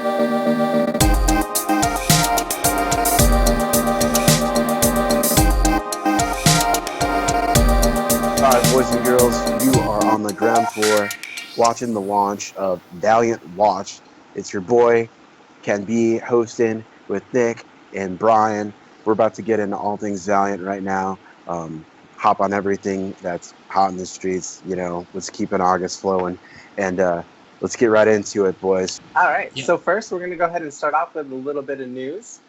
Alright, boys and girls, you are on the ground floor watching the launch of Valiant Watch. It's your boy, Ken B, hosting with Nick and Brian. We're about to get into all things Valiant right now. Hop on everything that's hot in the streets. Let's keep an August flowing. And let's get right into it, boys. All right. Yeah. So first, we're going to go ahead and start off with a little bit of news,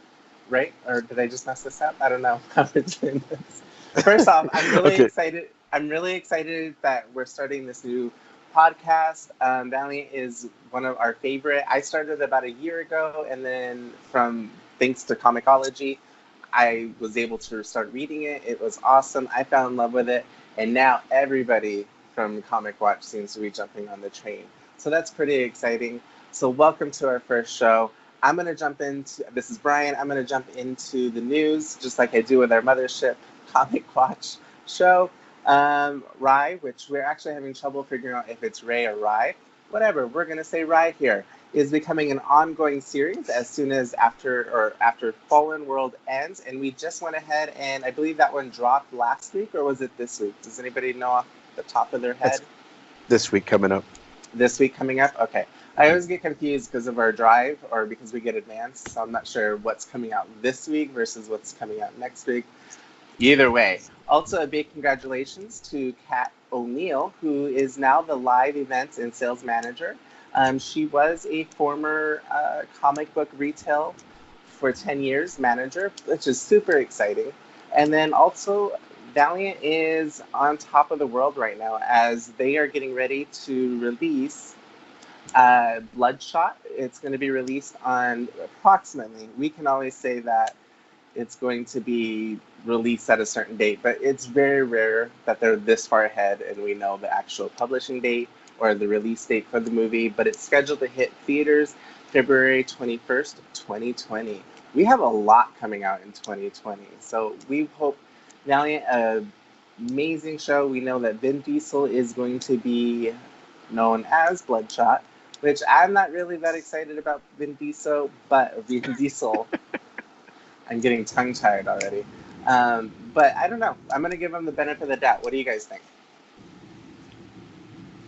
right? Or did I just mess this up? I don't know how we're doing this. First off, I'm really Okay. excited. I'm really excited that we're starting this new podcast. Valiant is one of our favorite. I started about a year ago, and then thanks to Comicology, I was able to start reading it. It was awesome. I fell in love with it, and now everybody from Comic Watch seems to be jumping on the train. So that's pretty exciting. So welcome to our first show. This is Brian. I'm going to jump into the news, just like I do with our mothership Comic Watch show. Rye, which we're actually having trouble figuring out if it's Ray or Rye. Whatever, we're going to say Rye here, is becoming an ongoing series as soon as after Fallen World ends. And we just went ahead and I believe that one dropped last week, or was it this week? Does anybody know off the top of their head? It's this week coming up. This week coming up? Okay. I always get confused because of our drive or because we get advanced. So I'm not sure what's coming out this week versus what's coming out next week. Either way. Also, a big congratulations to Kat O'Neill, who is now the live events and sales manager. She was a former comic book retail for 10 years manager, which is super exciting. And then also, Valiant is on top of the world right now as they are getting ready to release Bloodshot. It's going to be released on approximately, we can always say that it's going to be released at a certain date, but it's very rare that they're this far ahead and we know the actual publishing date or the release date for the movie, but it's scheduled to hit theaters February 21st, 2020. We have a lot coming out in 2020, so we hope Valiant, amazing show. We know that Vin Diesel is going to be known as Bloodshot, which I'm not really that excited about Vin Diesel, but Vin Diesel. I'm getting tongue-tied already. But I don't know. I'm going to give him the benefit of the doubt. What do you guys think?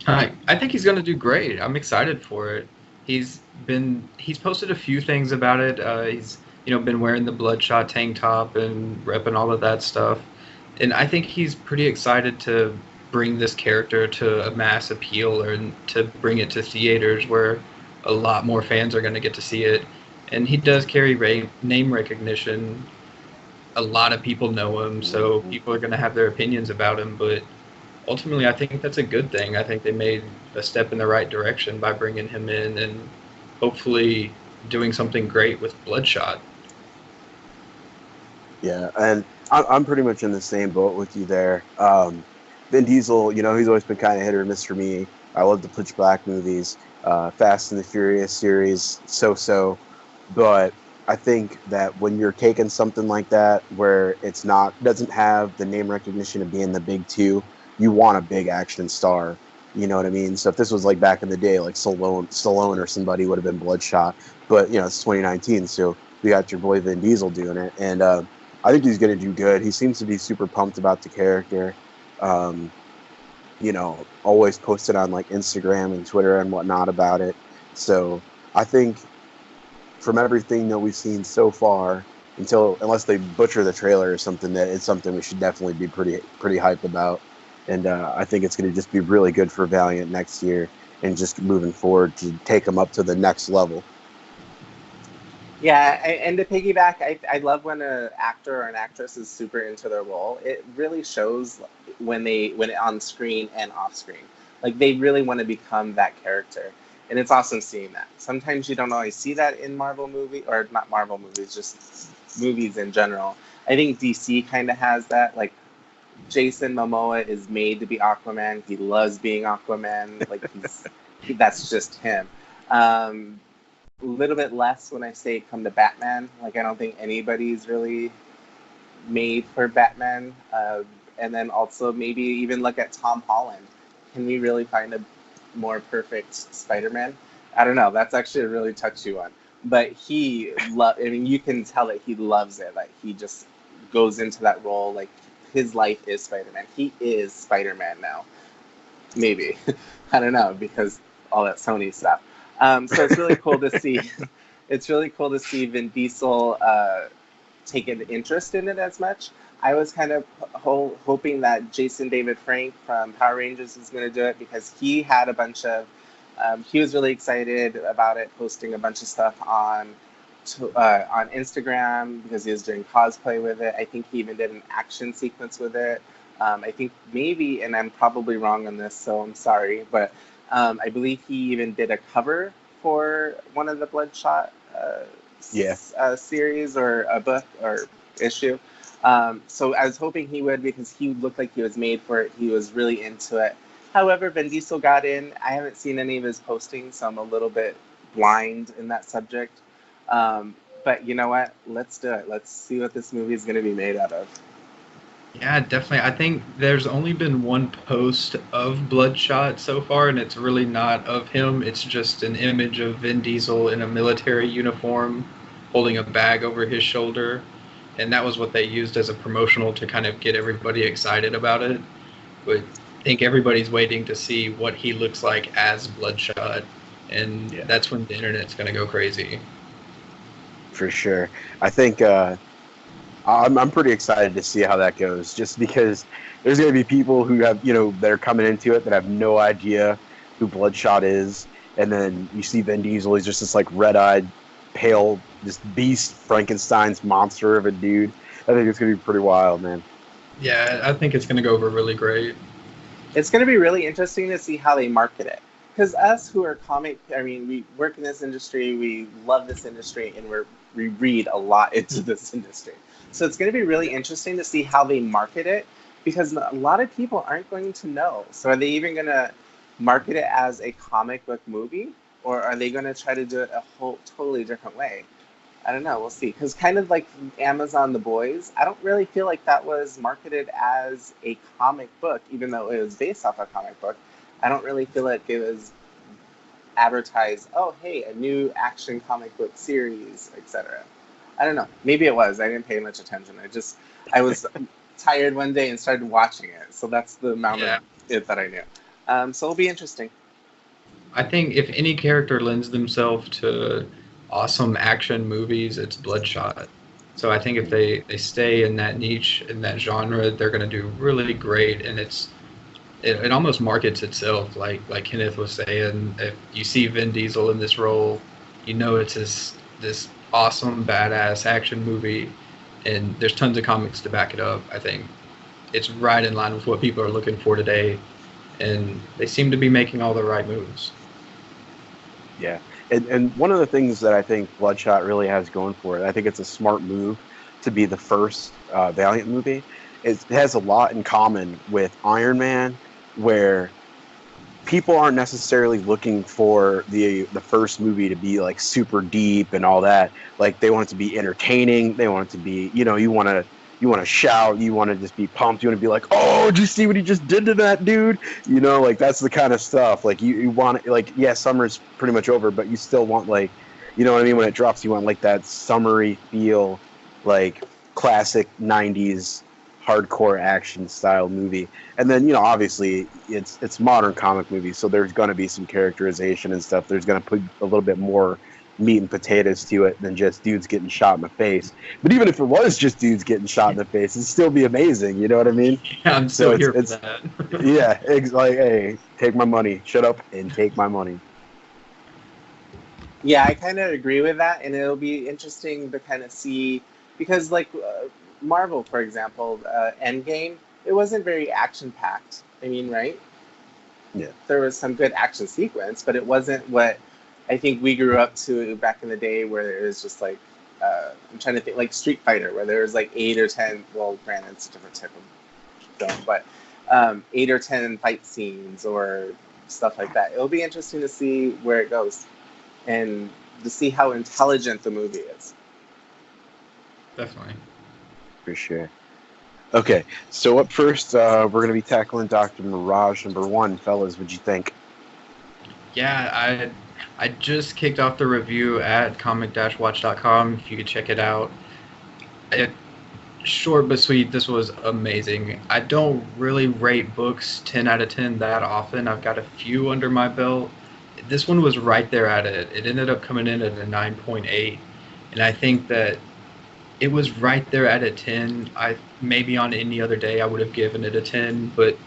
I think he's going to do great. I'm excited for it. He's posted a few things about it. He's been wearing the Bloodshot tank top and repping all of that stuff. And I think he's pretty excited to bring this character to a mass appeal and to bring it to theaters where a lot more fans are going to get to see it. And he does carry name recognition. A lot of people know him, so people are going to have their opinions about him. But ultimately, I think that's a good thing. I think they made a step in the right direction by bringing him in and hopefully doing something great with Bloodshot. Yeah, and I'm pretty much in the same boat with you there. Vin Diesel, he's always been kind of hit or miss for me. I love the Pitch Black movies, Fast and the Furious series, so. But I think that when you're taking something like that where doesn't have the name recognition of being the big two, you want a big action star. You know what I mean? So if this was like back in the day, like Stallone or somebody would have been Bloodshot. But it's 2019, so we got your boy Vin Diesel doing it, and I think he's going to do good. He seems to be super pumped about the character. Always posted on like Instagram and Twitter and whatnot about it. So I think from everything that we've seen so far, unless they butcher the trailer or something, that it's something we should definitely be pretty hyped about. And I think it's going to just be really good for Valiant next year and just moving forward to take them up to the next level. Yeah, and to piggyback, I love when an actor or an actress is super into their role. It really shows when on screen and off screen. Like they really want to become that character. And it's awesome seeing that. Sometimes you don't always see that in Marvel movie, or not Marvel movies, just movies in general. I think DC kind of has that. Like Jason Momoa is made to be Aquaman. He loves being Aquaman. Like that's just him. A little bit less when I say come to Batman. Like I don't think anybody's really made for Batman. And then also maybe even look at Tom Holland. Can we really find a more perfect Spider-Man? I don't know. That's actually a really touchy one. But I mean, you can tell that he loves it. Like, he just goes into that role. Like, his life is Spider-Man. He is Spider-Man now. Maybe. I don't know, because all that Sony stuff. So it's really cool to see. It's really cool to see Vin Diesel take an interest in it as much. I was kind of hoping that Jason David Frank from Power Rangers was going to do it, because he had a bunch of. He was really excited about it, posting a bunch of stuff on Instagram, because he was doing cosplay with it. I think he even did an action sequence with it. I think maybe, and I'm probably wrong on this, so I'm sorry, but I believe he even did a cover for one of the Bloodshot series or a book or issue. So I was hoping he would, because he looked like he was made for it. He was really into it. However, Vin Diesel got in. I haven't seen any of his postings, so I'm a little bit blind in that subject. But you know what? Let's do it. Let's see what this movie is going to be made out of. Yeah, definitely. I think there's only been one post of Bloodshot so far, and it's really not of him. It's just an image of Vin Diesel in a military uniform holding a bag over his shoulder. And that was what they used as a promotional to kind of get everybody excited about it. But I think everybody's waiting to see what he looks like as Bloodshot, and that's when the internet's going to go crazy. For sure. I think I'm pretty excited to see how that goes, just because there's going to be people who have, that are coming into it that have no idea who Bloodshot is. And then you see Vin Diesel, he's just this like red-eyed, pale, this beast, Frankenstein's monster of a dude. I think it's going to be pretty wild, man. Yeah, I think it's going to go over really great. It's going to be really interesting to see how they market it. Because us who are we work in this industry, we love this industry, and we read a lot into this industry. So it's going to be really interesting to see how they market it, because a lot of people aren't going to know. So are they even going to market it as a comic book movie, or are they going to try to do it a whole totally different way? I don't know. We'll see. Because kind of like Amazon The Boys, I don't really feel like that was marketed as a comic book, even though it was based off a comic book. I don't really feel like it was advertised, oh, hey, a new action comic book series, etc. I don't know. Maybe it was. I didn't pay much attention. I was tired one day and started watching it. So that's the amount of it that I knew. So it'll be interesting. I think if any character lends themselves to awesome action movies, it's Bloodshot. So I think if they stay in that niche, in that genre, they're going to do really great. And it almost markets itself, like Kenneth was saying. If you see Vin Diesel in this role, it's this awesome, badass action movie, and there's tons of comics to back it up. I think it's right in line with what people are looking for today, and they seem to be making all the right moves. Yeah, and one of the things that I think Bloodshot really has going for it, I think it's a smart move to be the first Valiant movie. It has a lot in common with Iron Man, where people aren't necessarily looking for the first movie to be like super deep and all that. Like, they want it to be entertaining. They want it to be, you want to shout, you want to just be pumped, you want to be like, oh, did you see what he just did to that dude? Like, that's the kind of stuff. Like, you want it, like, yeah, summer's pretty much over, but you still want, like, you know what I mean? When it drops, you want like that summery feel, like classic 90s hardcore action style movie. And then, obviously it's modern comic movies, so there's going to be some characterization and stuff. There's going to put a little bit more meat and potatoes to it than just dudes getting shot in the face. But even if it was just dudes getting shot in the face, it'd still be amazing. You know what I mean? Yeah, I'm still here for that. Yeah, it's like, hey, take my money. Shut up and take my money. Yeah, I kind of agree with that, and it'll be interesting to kind of see, because like Marvel, for example, Endgame, it wasn't very action-packed. I mean, right? Yeah. There was some good action sequence, but it wasn't what I think we grew up to back in the day, where it was just like, I'm trying to think, like Street Fighter, where there was like 8 or 10, well, granted, it's a different type of film, but 8 or 10 fight scenes or stuff like that. It'll be interesting to see where it goes and to see how intelligent the movie is. Definitely. For sure. Okay, so up first, we're going to be tackling Dr. Mirage #1. Fellas, what'd you think? Yeah, I just kicked off the review at comic-watch.com. If you could check it out. Short but sweet, this was amazing. I don't really rate books 10 out of 10 that often. I've got a few under my belt. This one was right there at it. It ended up coming in at a 9.8. And I think that it was right there at a 10. Maybe on any other day I would have given it a 10, but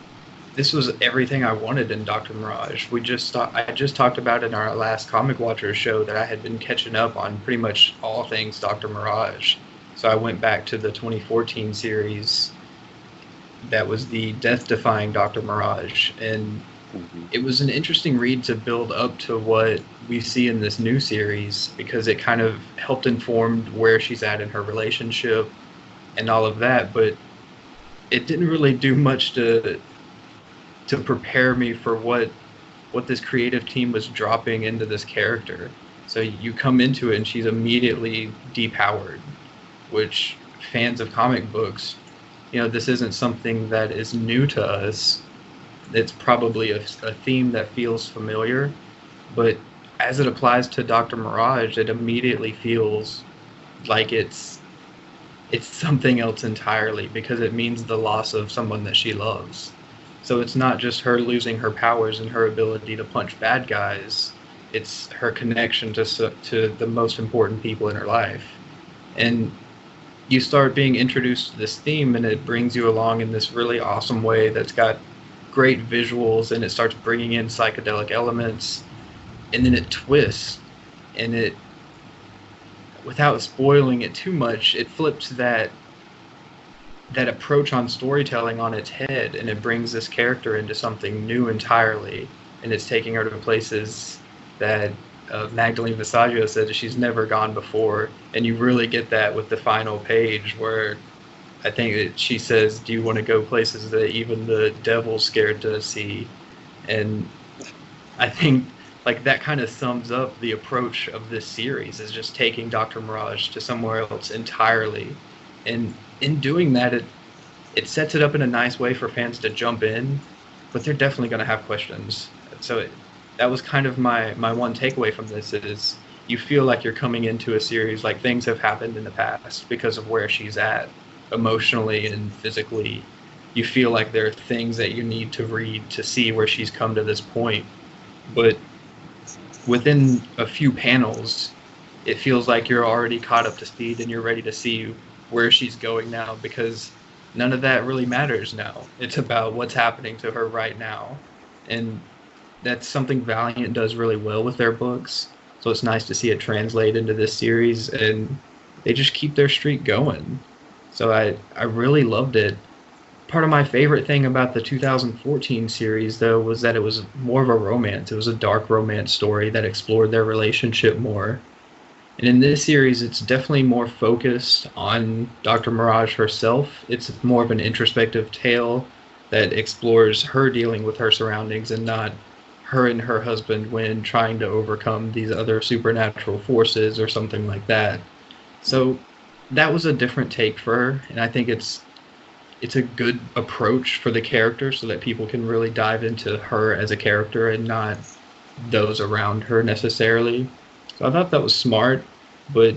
this was everything I wanted in Dr. Mirage. I just talked about in our last Comic Watchers show that I had been catching up on pretty much all things Dr. Mirage. So I went back to the 2014 series that was the death-defying Dr. Mirage, and it was an interesting read to build up to what we see in this new series, because it kind of helped inform where she's at in her relationship and all of that, but it didn't really do much to prepare me for what this creative team was dropping into this character. So you come into it and she's immediately depowered, which fans of comic books, this isn't something that is new to us. It's probably a theme that feels familiar, but as it applies to Dr. Mirage, it immediately feels like it's something else entirely, because it means the loss of someone that she loves. So it's not just her losing her powers and her ability to punch bad guys. It's her connection to the most important people in her life. And you start being introduced to this theme, and it brings you along in this really awesome way that's got great visuals, and it starts bringing in psychedelic elements, and then it twists, and it, without spoiling it too much, it flips that approach on storytelling on its head, and it brings this character into something new entirely, and it's taking her to places that Magdalene Visaggio said that she's never gone before, and you really get that with the final page, where I think that she says, do you want to go places that even the devil's scared to see? And I think like that kind of sums up the approach of this series, is just taking Dr. Mirage to somewhere else entirely. And in doing that, it sets it up in a nice way for fans to jump in, but they're definitely going to have questions. So that was kind of my one takeaway from this, is you feel like you're coming into a series like things have happened in the past because of where she's at emotionally and physically. You feel like there are things that you need to read to see where she's come to this point. But within a few panels, it feels like you're already caught up to speed and you're ready to see where she's going now, because none of that really matters now. It's about what's happening to her right now. And that's something Valiant does really well with their books. So it's nice to see it translate into this series, and they just keep their streak going. So I really loved it. Part of my favorite thing about the 2014 series, though, was that it was more of a romance. It was a dark romance story that explored their relationship more. And in this series, it's definitely more focused on Dr. Mirage herself. It's more of an introspective tale that explores her dealing with her surroundings, and not her and her husband when trying to overcome these other supernatural forces or something like that. So that was a different take for her, and I think it's a good approach for the character, so that people can really dive into her as a character and not those around her necessarily. So I thought that was smart, but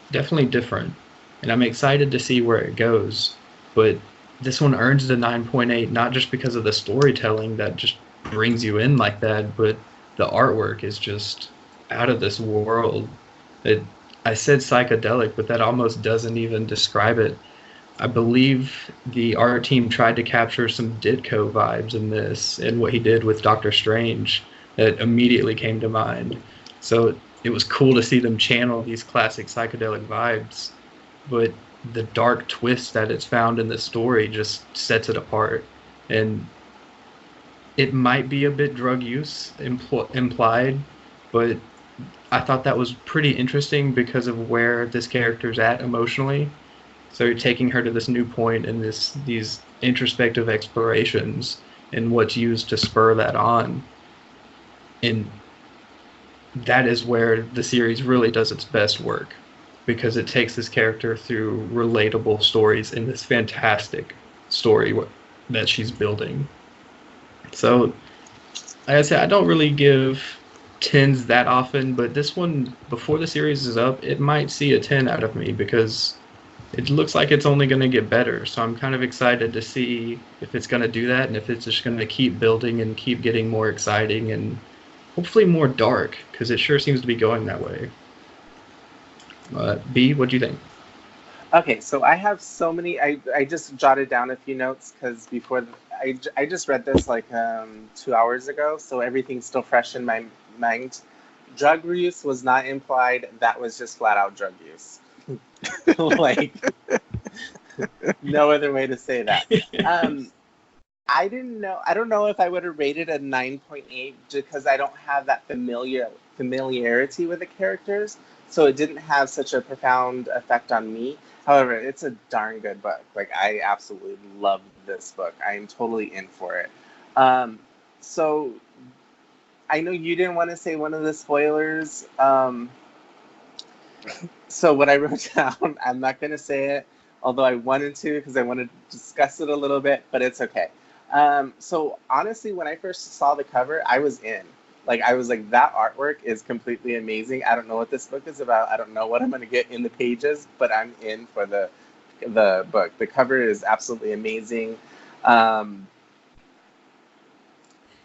definitely different. And I'm excited to see where it goes. But this one earns the 9.8, not just because of the storytelling that just brings you in like that, but the artwork is just out of this world. I said psychedelic, but that almost doesn't even describe it. I believe the art team tried to capture some Ditko vibes in this, and what he did with Doctor Strange that immediately came to mind. So it was cool to see them channel these classic psychedelic vibes, but the dark twist that it's found in the story just sets it apart. And it might be a bit drug use implied, but I thought that was pretty interesting because of where this character's at emotionally. So you're taking her to this new point in these introspective explorations, and what's used to spur that on. And that is where the series really does its best work, because it takes this character through relatable stories in this fantastic story that she's building. So, like I said, I don't really give 10s that often, but this one, before the series is up, it might see a 10 out of me because it looks like it's only going to get better. So I'm kind of excited to see if it's going to do that and if it's just going to keep building and keep getting more exciting and hopefully more dark, because it sure seems to be going that way. B, what do you think? Okay, so I have so many. I just jotted down a few notes because I just read this like 2 hours ago, so everything's still fresh in my mind. Drug use was not implied. That was just flat out drug use. Like, no other way to say that. I didn't know. I don't know if I would have rated a 9.8 because I don't have that familiarity with the characters, so it didn't have such a profound effect on me. However, it's a darn good book. Like, I absolutely love this book. I am totally in for it. So I know you didn't want to say one of the spoilers. So what I wrote down, I'm not going to say it, although I wanted to because I wanted to discuss it a little bit, but it's okay. So honestly, when I first saw the cover, I was in. Like, I was like, that artwork is completely amazing. I don't know what this book is about. I don't know what I'm going to get in the pages, but I'm in for the book. The cover is absolutely amazing. The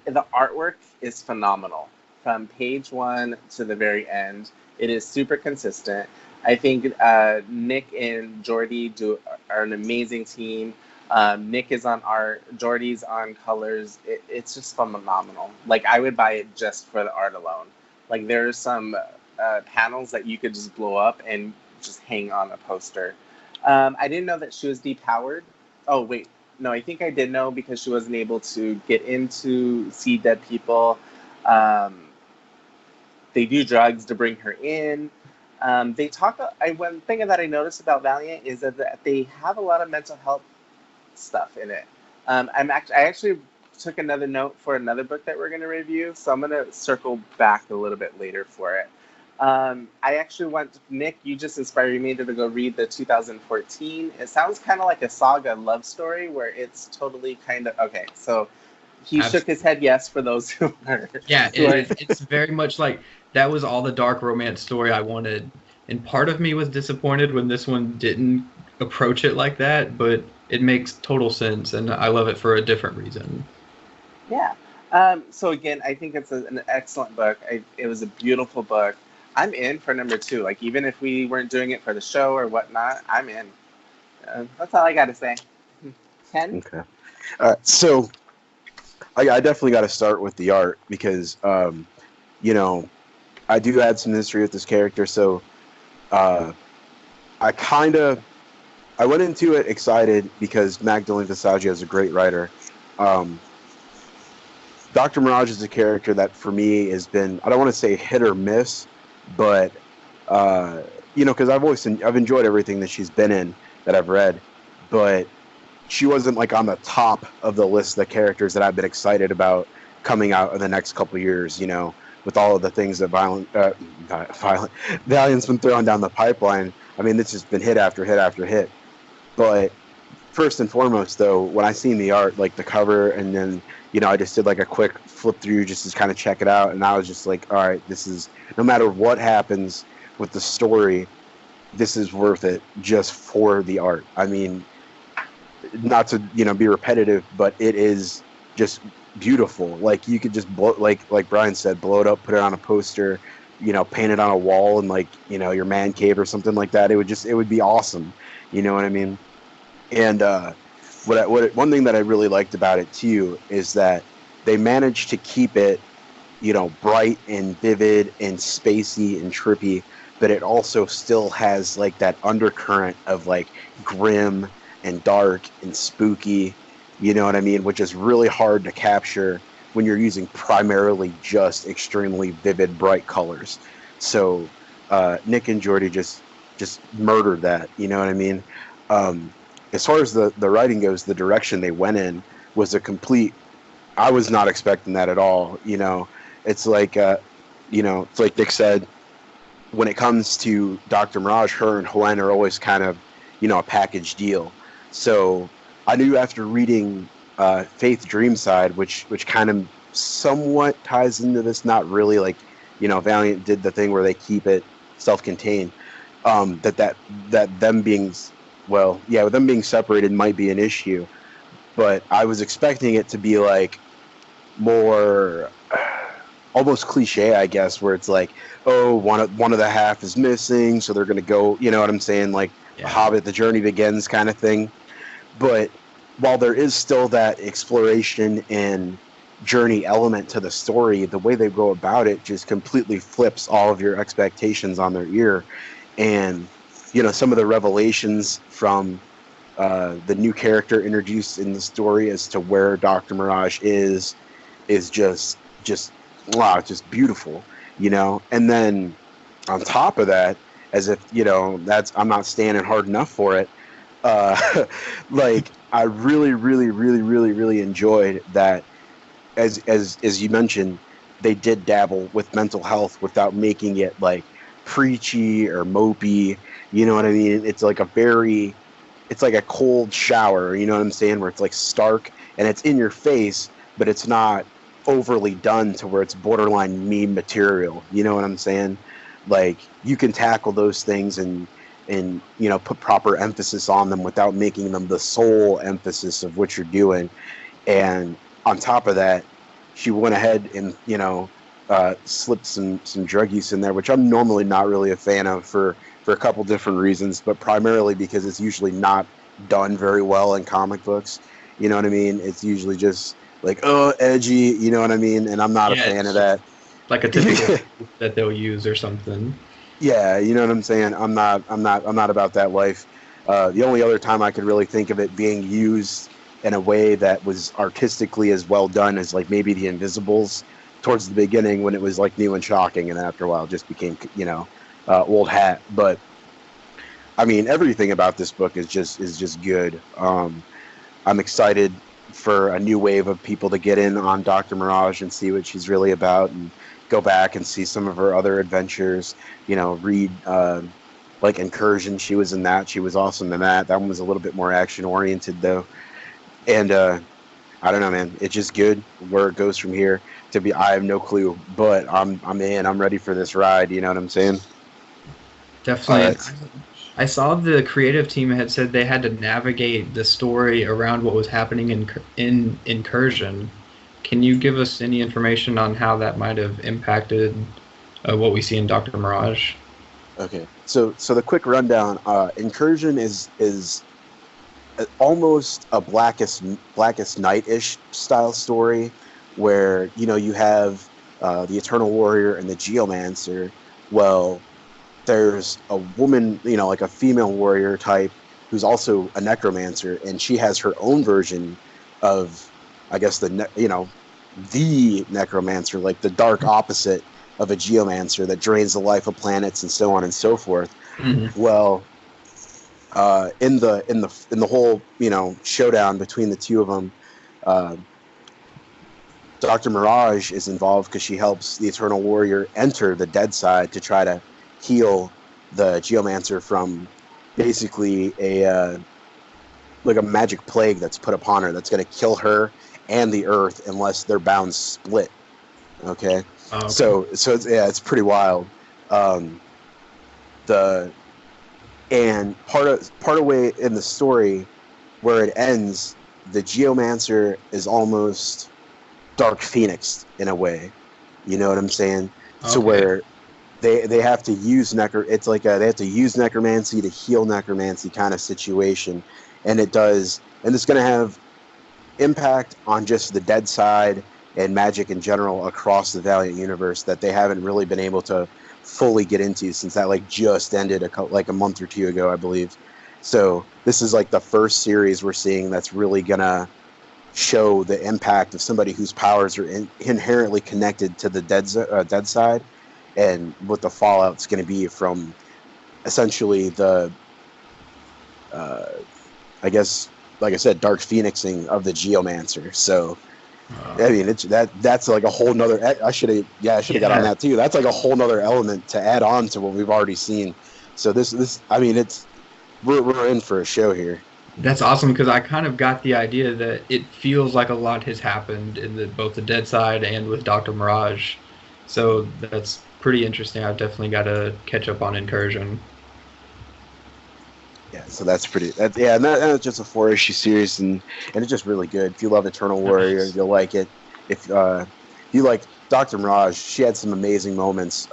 artwork is phenomenal from page one to the very end. It is super consistent. I think Nick and Jordy are an amazing team. Nick is on art, Jordy's on colors. It's just phenomenal. Like, I would buy it just for the art alone. Like, there are some panels that you could just blow up and just hang on a poster. I didn't know that she was depowered. Oh, wait. No, I think I did know because she wasn't able to get into see dead people. They do drugs to bring her in. They talk. One thing that I noticed about Valiant is that they have a lot of mental health stuff in it. I actually took another note for another book that we're going to review, so I'm going to circle back a little bit later for it. I actually Nick, you just inspired me to go read the 2014. It sounds kind of like a saga love story where it's totally kind of, okay, so he shook his head yes for those who are. Yeah, it's very much like that was all the dark romance story I wanted. And part of me was disappointed when this one didn't approach it like that, but it makes total sense, and I love it for a different reason. Yeah. So again, I think it's an excellent book. It was a beautiful book. I'm in for number 2. Like, even if we weren't doing it for the show or whatnot, I'm in. That's all I got to say. Ken? Okay. So I definitely got to start with the art because, you know, I do add some history with this character. So I went into it excited because Magdalene Visaggio is a great writer. Dr. Mirage is a character that for me has been, I don't want to say hit or miss, but you know, because I've enjoyed everything that she's been in that I've read, but she wasn't like on the top of the list of the characters that I've been excited about coming out in the next couple of years. You know, with all of the things that Valiant's been throwing down the pipeline. I mean, it's just been hit after hit after hit. But first and foremost, though, when I seen the art, like the cover, and then, you know, I just did like a quick flip through just to kind of check it out, and I was just like, all right, this is, no matter what happens with the story, this is worth it just for the art. I mean, not to, you know, be repetitive, but it is just beautiful. Like, you could just blow, like Brian said, blow it up, put it on a poster, you know, paint it on a wall in, like, you know, your man cave or something like that. It would be awesome. You know what I mean? And one thing that I really liked about it too is that they managed to keep it, you know, bright and vivid and spacey and trippy, but it also still has like that undercurrent of like grim and dark and spooky, you know what I mean, which is really hard to capture when you're using primarily just extremely vivid, bright colors. So Nick and Jordy just murdered that, you know what I mean? As far as the writing goes, the direction they went in was a complete, I was not expecting that at all, you know? It's like, you know, it's like Dick said, when it comes to Dr. Mirage, her and Hwen are always kind of, you know, a package deal. So I knew after reading Faith Dreamside, which kind of somewhat ties into this, not really, like, Valiant did the thing where they keep it self-contained. That them being, well, yeah, them being separated might be an issue, but I was expecting it to be like more almost cliche, I guess, where it's like, oh, one of the half is missing, so they're gonna go, you know what I'm saying, like Yeah. Hobbit, the journey begins kind of thing. But while there is still that exploration and journey element to the story, the way they go about it just completely flips all of your expectations on their ear. And some of the revelations from the new character introduced in the story as to where Dr. Mirage is just wow, just beautiful, And then on top of that, as if that's I'm not standing hard enough for it. Like I really, really, really, really, really enjoyed that. As you mentioned, they did dabble with mental health without making it like preachy or mopey. You know what I mean? It's like a cold shower. You know what I'm saying? Where it's like stark and it's in your face, but it's not overly done to where it's borderline meme material. You know what I'm saying? Like you can tackle those things and put proper emphasis on them without making them the sole emphasis of what you're doing. And on top of that, she went ahead and slipped some drug use in there, which I'm normally not really a fan of for a couple different reasons, but primarily because it's usually not done very well in comic books. You know what I mean? It's usually just like, oh, edgy, you know what I mean? And I'm not a Yeah, fan it's of that. like a typical that they'll use or something. Yeah, you know what I'm saying? I'm not about that life. The only other time I could really think of it being used in a way that was artistically as well done as like maybe the Invisibles towards the beginning when it was like new and shocking, and after a while it just became old hat. But I mean, everything about this book is just good. I'm excited for a new wave of people to get in on Dr. Mirage and see what she's really about, and go back and see some of her other adventures. Read like Incursion. She was in that. She was awesome in that. That one was a little bit more action oriented though. And I don't know, man. It's just good where it goes from here. I have no clue, but I'm in. I'm ready for this ride. You know what I'm saying? Definitely. I saw the creative team had said they had to navigate the story around what was happening in Incursion. Can you give us any information on how that might have impacted what we see in Dr. Mirage? Okay, so the quick rundown: Incursion is almost a Blackest Night-ish style story, where you have the Eternal Warrior and the Geomancer. Well, there's a woman, like a female warrior type, who's also a necromancer, and she has her own version of, I guess, the necromancer, like the dark opposite of a geomancer that drains the life of planets and so on and so forth. Mm-hmm. Well, in the whole showdown between the two of them, Dr. Mirage is involved because she helps the Eternal Warrior enter the dead side to try to heal the geomancer from basically a magic plague that's put upon her that's going to kill her and the Earth unless their bounds split. Okay, Oh, okay. so it's pretty wild. And part of way in the story where it ends, the geomancer is almost Dark Phoenix in a way. You know what I'm saying? Okay. So where they have to use it's like they have to use necromancy to heal necromancy kind of situation, and it does, and it's going to have impact on just the dead side and magic in general across the Valiant universe that they haven't really been able to fully get into since that just ended a month or two ago, I believe. So this is like the first series we're seeing that's really gonna show the impact of somebody whose powers are inherently connected to the dead side, and what the fallout's going to be from essentially the I guess, like I said, dark phoenixing of the geomancer. So I mean, that's like a whole nother. I should have got on that too. That's like a whole nother element to add on to what we've already seen. So this I mean, we're in for a show here. That's awesome because I kind of got the idea that it feels like a lot has happened in both the Dead Side and with Dr. Mirage. So that's pretty interesting. I've definitely got to catch up on Incursion. Yeah, so that's pretty. And that's just a 4-issue series, and it's just really good. If you love Eternal Warrior, Nice. you'll like it. If you like Dr. Mirage, she had some amazing moments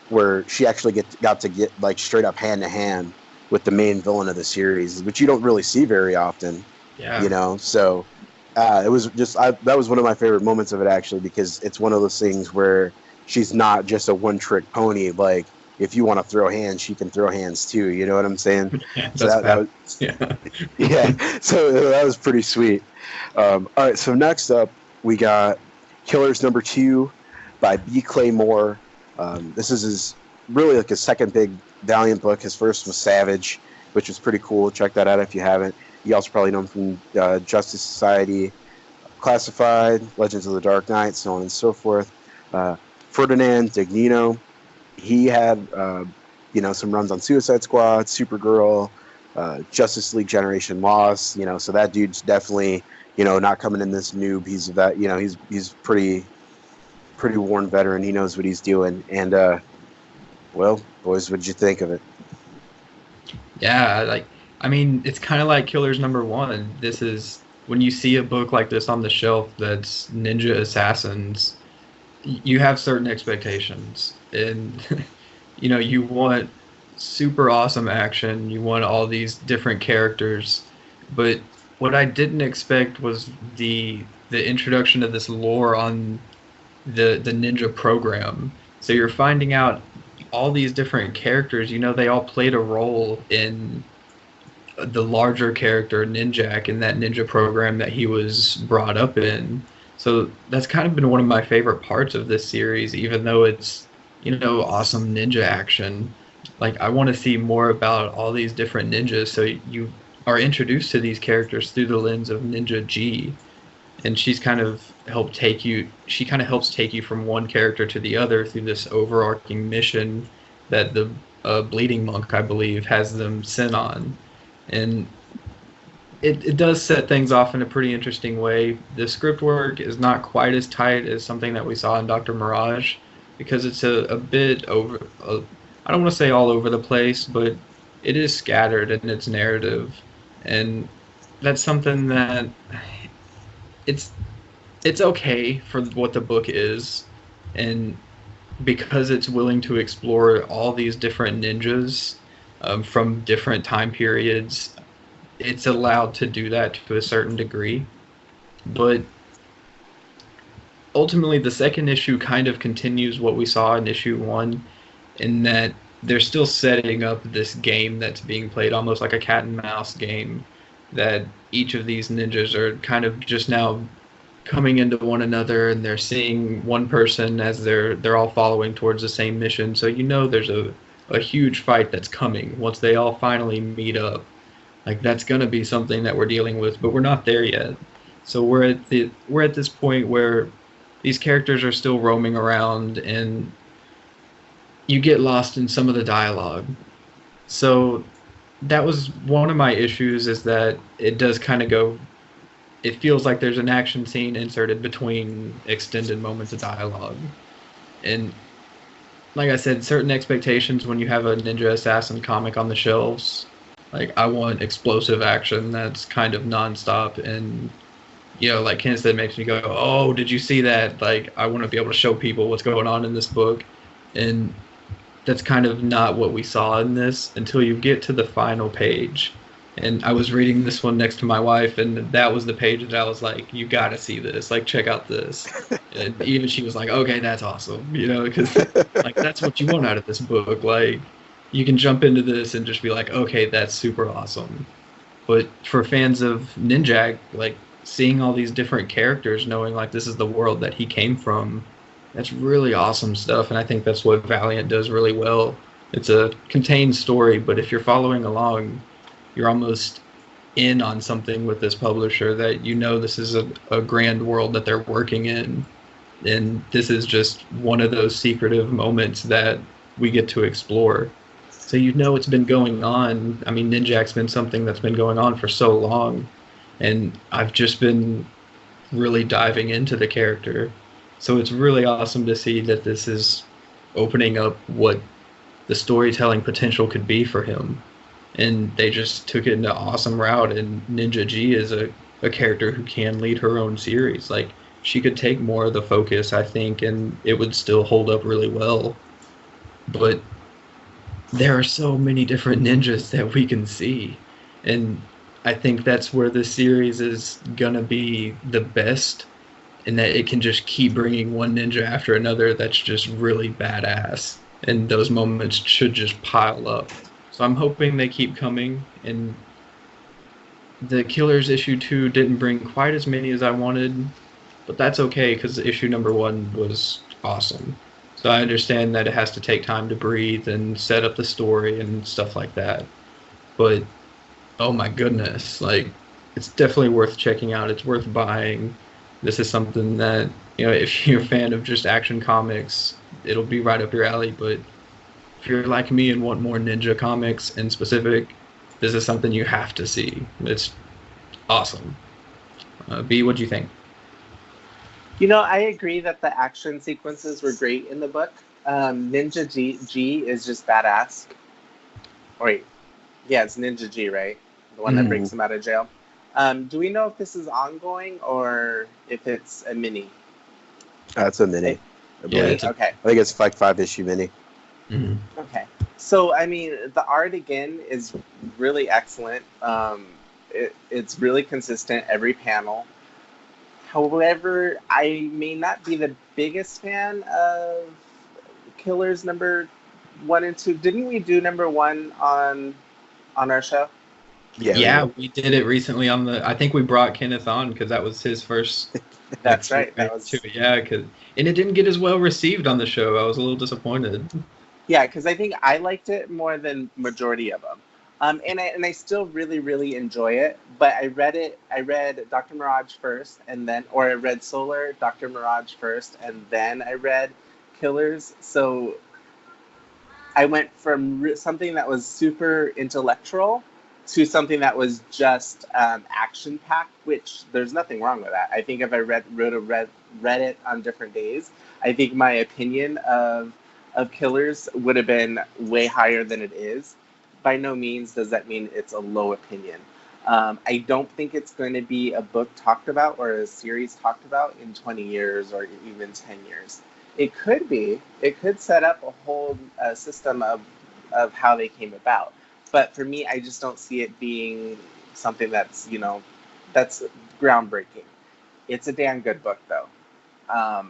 where she actually got to get like straight up hand to hand with the main villain of the series, which you don't really see very often. Yeah. So it was just that was one of my favorite moments of it, actually, because it's one of those things where she's not just a one-trick pony. Like, if you want to throw hands, she can throw hands too. You know what I'm saying? Yeah, So that's that bad. was Yeah. yeah. So that was pretty sweet. All right. So next up, we got Killers #2 by B. Claymore. This is really like his second big Valiant book. His first was Savage, which was pretty cool. Check that out if you haven't. You also probably know him from Justice Society, Classified, Legends of the Dark Knight, so on and so forth. Ferdinand Dignino. He had some runs on Suicide Squad, Supergirl, Justice League Generation Lost. So that dude's definitely not coming in this noob. He's that he's pretty worn veteran. He knows what he's doing. And well, boys, what did you think of it? Yeah, I mean, it's kind of like Killers #1. This is when you see a book like this on the shelf that's ninja assassins, you have certain expectations, and you want super awesome action, you want all these different characters, but what I didn't expect was the introduction of this lore on the ninja program. So you're finding out all these different characters, they all played a role in the larger character Ninjak in that ninja program that he was brought up in. So that's kind of been one of my favorite parts of this series, even though it's awesome ninja action. Like, I want to see more about all these different ninjas, so you are introduced to these characters through the lens of Ninja G, and she kind of helps take you from one character to the other through this overarching mission that the Bleeding Monk, I believe, has them sent on. And it does set things off in a pretty interesting way. The script work is not quite as tight as something that we saw in Dr. Mirage, because it's a bit over, I don't want to say all over the place, but it is scattered in its narrative. And that's something that it's okay for what the book is, and because it's willing to explore all these different ninjas from different time periods, it's allowed to do that to a certain degree. But ultimately, the second issue kind of continues what we saw in issue 1, in that they're still setting up this game that's being played almost like a cat and mouse game, that each of these ninjas are kind of just now coming into one another, and they're seeing one person as they're all following towards the same mission. So there's a huge fight that's coming once they all finally meet up. Like, that's gonna be something that we're dealing with, but we're not there yet. So we're at this point where these characters are still roaming around, and you get lost in some of the dialogue. So that was one of my issues, is that it does kind of go. It feels like there's an action scene inserted between extended moments of dialogue. And like I said, certain expectations when you have a Ninja Assassin comic on the shelves. Like, I want explosive action that's kind of nonstop, and like Ken said, makes me go, oh, did you see that? Like, I want to be able to show people what's going on in this book. And that's kind of not what we saw in this until you get to the final page. And I was reading this one next to my wife, and that was the page that I was like, you gotta see this, like, check out this. And even she was like, okay, that's awesome, because like, that's what you want out of this book. Like, you can jump into this and just be like, okay, that's super awesome. But for fans of Ninjak, like, seeing all these different characters, knowing like this is the world that he came from, that's really awesome stuff. And I think that's what Valiant does really well. It's a contained story, but if you're following along, you're almost in on something with this publisher, that this is a grand world that they're working in. And this is just one of those secretive moments that we get to explore. So it's been going on. I mean, Ninjak's been something that's been going on for so long, and I've just been really diving into the character. So it's really awesome to see that this is opening up what the storytelling potential could be for him. And they just took it in an awesome route. And Ninja G is a character who can lead her own series. Like, she could take more of the focus, I think, and it would still hold up really well. But there are so many different ninjas that we can see. And I think that's where this series is going to be the best, in that it can just keep bringing one ninja after another that's just really badass. And those moments should just pile up. So I'm hoping they keep coming. And the Killers issue 2 didn't bring quite as many as I wanted, but that's okay because issue number 1 was awesome. So I understand that it has to take time to breathe and set up the story and stuff like that. But oh my goodness, like, it's definitely worth checking out. It's worth buying. This is something that, if you're a fan of just action comics, it'll be right up your alley. But if you're like me and want more ninja comics in specific, this is something you have to see. It's awesome. B, what do you think? I agree that the action sequences were great in the book. Ninja G is just badass. Or wait, yeah, it's Ninja G, right? The one that breaks him out of jail. Do we know if this is ongoing or if it's a mini? It's a mini. Okay. I think it's like 5-issue mini. Mm-hmm. Okay. So, I mean, the art, again, is really excellent. It's really consistent, every panel. However, I may not be the biggest fan of Killers number 1 and 2. Didn't we do number 1 on our show? Yeah, we did it recently on I think we brought Kenneth on because that was his first. That's right. That was... Yeah, and it didn't get as well received on the show. I was a little disappointed. Yeah, because I think I liked it more than majority of them. And I still really, really enjoy it. But I read Dr. Mirage first, or I read Solar, Dr. Mirage first, and then I read Killers. So I went from something that was super intellectual to something that was just action-packed, which there's nothing wrong with that. I think if I read it on different days, I think my opinion of Killers would have been way higher than it is. By no means does that mean it's a low opinion. I don't think it's going to be a book talked about or a series talked about in 20 years or even 10 years. It could be. It could set up a whole system of how they came about. But for me, I just don't see it being something that's, that's groundbreaking. It's a damn good book, though. I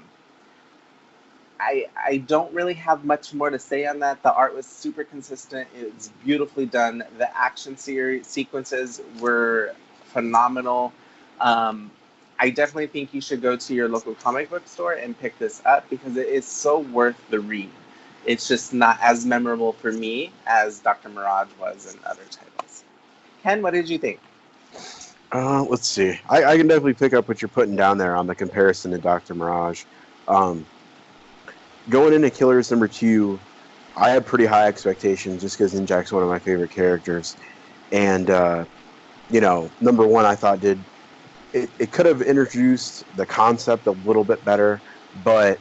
don't really have much more to say on that. The art was super consistent. It's beautifully done. The action sequences were phenomenal. I definitely think you should go to your local comic book store and pick this up because it is so worth the read. It's just not as memorable for me as Dr. Mirage was in other titles. Ken, what did you think? Let's see. I can definitely pick up what you're putting down there on the comparison to Dr. Mirage. Going into Killers number 2, I had pretty high expectations just because Ninjak's one of my favorite characters. And, number 1 I thought it could have introduced the concept a little bit better, but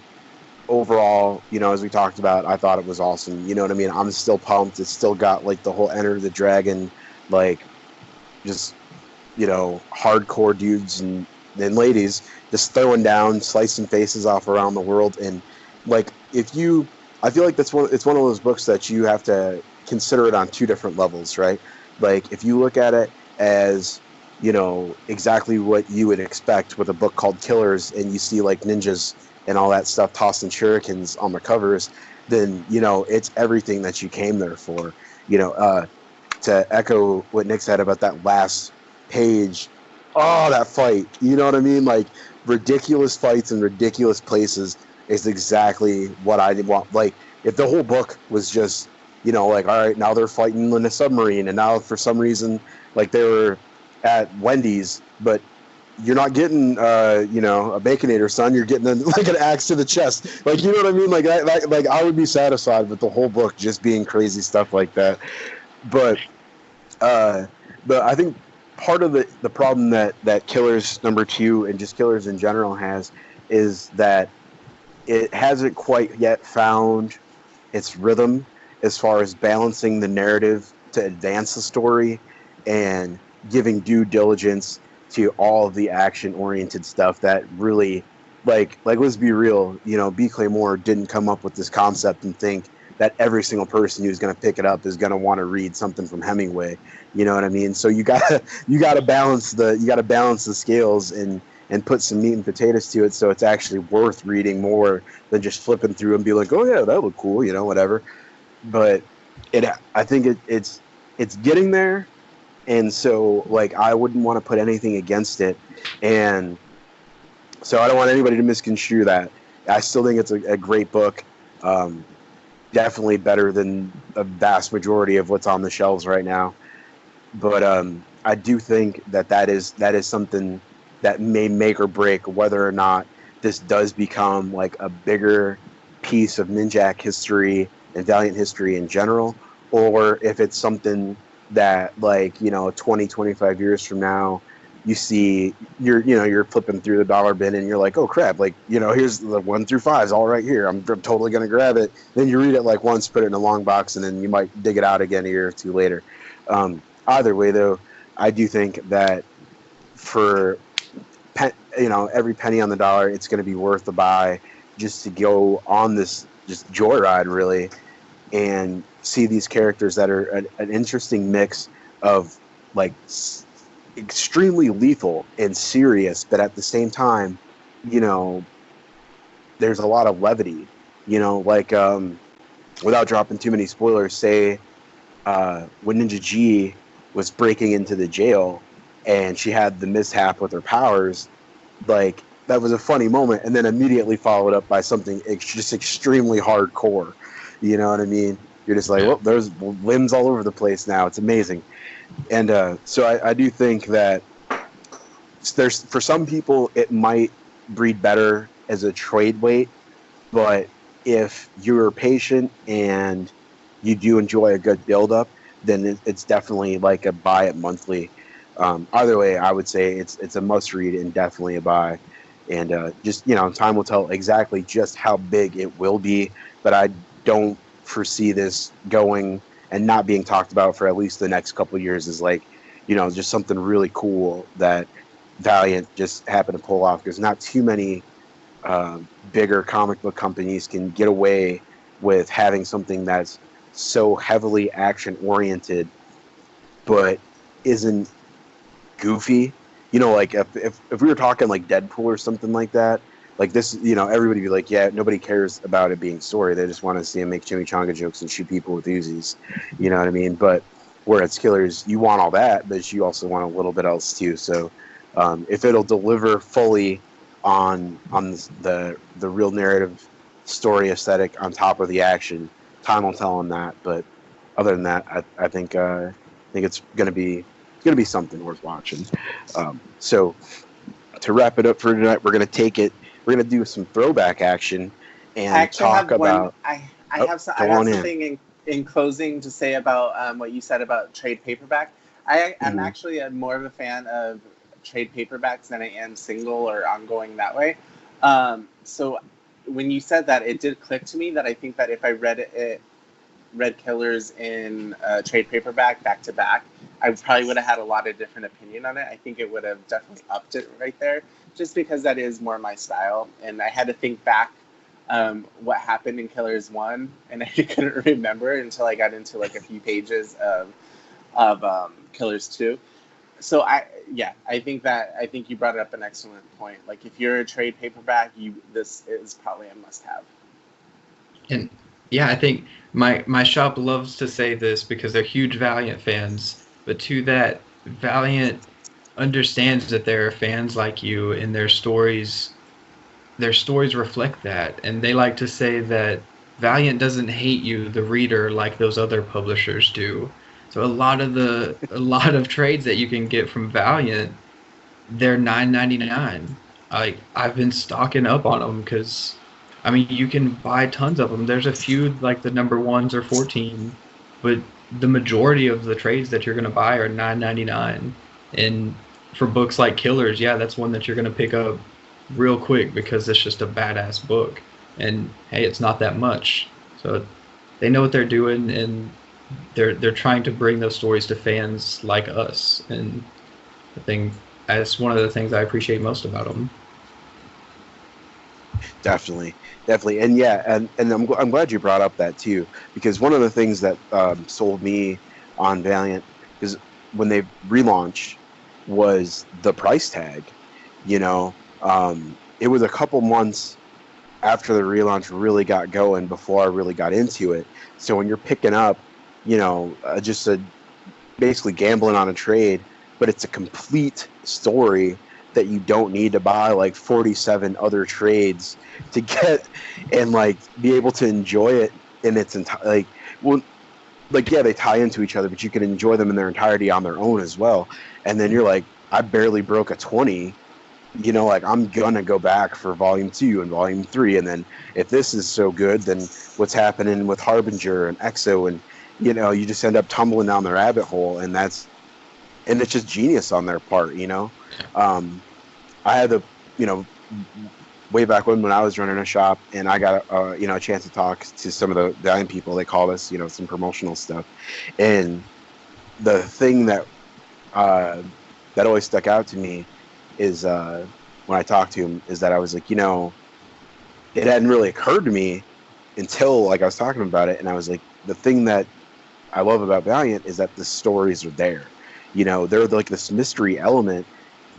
overall, as we talked about, I thought it was awesome. You know what I mean? I'm still pumped. It's still got like the whole Enter the Dragon, like just, hardcore dudes and ladies just throwing down, slicing faces off around the world. And like, I feel like it's one of those books that you have to consider it on 2 different levels, right? Like if you look at it as, exactly what you would expect with a book called Killers, and you see like ninjas and all that stuff tossing shurikens on the covers, then, it's everything that you came there for. To echo what Nick said about that last page, that fight, you know what I mean? Like, ridiculous fights in ridiculous places is exactly what I want. Like, if the whole book was just, like, all right, now they're fighting in a submarine, and now for some reason, like, they were at Wendy's, but you're not getting, a Baconator, son. You're getting like an axe to the chest. Like, you know what I mean? Like, I would be satisfied with the whole book just being crazy stuff like that. But I think part of the problem that Killers number 2 and just Killers in general has is that it hasn't quite yet found its rhythm, as far as balancing the narrative to advance the story, and giving due diligence to all of the action oriented stuff that really, like let's be real, B. Claymore didn't come up with this concept and think that every single person who's going to pick it up is going to want to read something from Hemingway. You know what I mean? So you gotta balance the scales and put some meat and potatoes to it, so it's actually worth reading more than just flipping through and be like, oh yeah, that looked cool, whatever. But I think it's getting there, and so like I wouldn't want to put anything against it, and so I don't want anybody to misconstrue that. I still think it's a great book. Definitely better than a vast majority of what's on the shelves right now. But I do think that is something that may make or break whether or not this does become like a bigger piece of Ninjak history and Valiant history in general, or if it's something that, like, 20, 25 years from now, you see you're flipping through the dollar bin and you're like, oh crap, like, here's the 1 through 5s all right here. I'm totally gonna grab it. Then you read it like once, put it in a long box, and then you might dig it out again a year or two later. Either way, though, I do think that for every penny on the dollar, it's going to be worth the buy, just to go on this just joyride, really, and see these characters that are an interesting mix of like extremely lethal and serious, but at the same time, there's a lot of levity. Like without dropping too many spoilers, say when Ninja G was breaking into the jail and she had the mishap with her powers, like that was a funny moment, and then immediately followed up by something just extremely hardcore. You know what I mean? You're just like, well, there's limbs all over the place now. It's amazing. And so I do think that there's, for some people, it might breed better as a trade weight, but if you're patient and you do enjoy a good build-up, then it's definitely like a buy it monthly. Either way, I would say it's a must-read and definitely a buy. And just, time will tell exactly just how big it will be, but I don't foresee this going and not being talked about for at least the next couple of years, is like, just something really cool that Valiant just happened to pull off, because not too many bigger comic book companies can get away with having something that's so heavily action oriented but isn't goofy. Like if we were talking like Deadpool or something like that, like this, everybody would be like, yeah, nobody cares about it being story, they just want to see him make chimichanga jokes and shoot people with Uzis. You know what I mean? But whereas Killers, you want all that, but you also want a little bit else too. So if it'll deliver fully on the real narrative story aesthetic on top of the action, time will tell on that. But other than that, I think it's gonna be something worth watching. So to wrap it up for tonight, we're gonna do some throwback action and talk about. I have something in closing to say about what you said about trade paperback. I'm actually more of a fan of trade paperbacks than I am single or ongoing that way. So when you said that, it did click to me that I think that if I read Killers in trade paperback back to back, I probably would have had a lot of different opinion on it. I think it would have definitely upped it right there, just because that is more my style. And I had to think back what happened in Killers 1, and I couldn't remember until I got into like a few pages of Killers 2. So I think you brought up an excellent point. Like if you're a trade paperback, this is probably a must-have. And yeah, I think my shop loves to say this because they're huge Valiant fans, but to that, Valiant understands that there are fans like you, and their stories reflect that. And they like to say that Valiant doesn't hate you, the reader, like those other publishers do. So a lot of trades that you can get from Valiant, they're $9.99. I've been stocking up on them because, I mean, you can buy tons of them. There's a few like the number 1s or 14, but the majority of the trades that you're going to buy are $9.99. And for books like Killers, yeah, that's one that you're going to pick up real quick because it's just a badass book. And hey, it's not that much. So they know what they're doing, and they're trying to bring those stories to fans like us. And I think that's one of the things I appreciate most about them. Definitely, definitely, and yeah, and I'm glad you brought up that too, because one of the things that sold me on Valiant is when they relaunched was the price tag. You know, it was a couple months after the relaunch really got going before I really got into it. So when you're picking up, just a basically gambling on a trade, but it's a complete story that you don't need to buy like 47 other trades to get and like be able to enjoy it in its entire yeah, they tie into each other, but you can enjoy them in their entirety on their own as well. And then you're like, I barely broke a 20. Like I'm gonna go back for volume 2 and volume 3, and then if this is so good, then what's happening with Harbinger and EXO, and you just end up tumbling down the rabbit hole, and it's just genius on their part. I had the way back when I was running a shop, and I got a chance to talk to some of the Valiant people. They called us some promotional stuff, and the thing that that always stuck out to me is when I talked to him is that I was like, it hadn't really occurred to me until like I was talking about it, and I was like, the thing that I love about Valiant is that the stories are there. They're like this mystery element,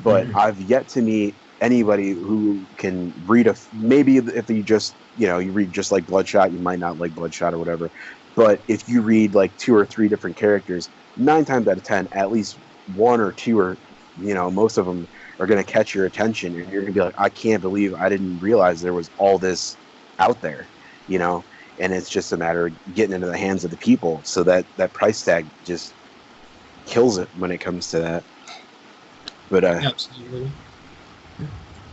but I've yet to meet anybody who can read maybe if you just you read just like Bloodshot, you might not like Bloodshot or whatever, but if you read like 2 or 3 different characters, 9 times out of 10, at least 1 or 2 or most of them are going to catch your attention, and you're going to be like, I can't believe I didn't realize there was all this out there, and it's just a matter of getting into the hands of the people. So that price tag just kills it when it comes to that. But Absolutely.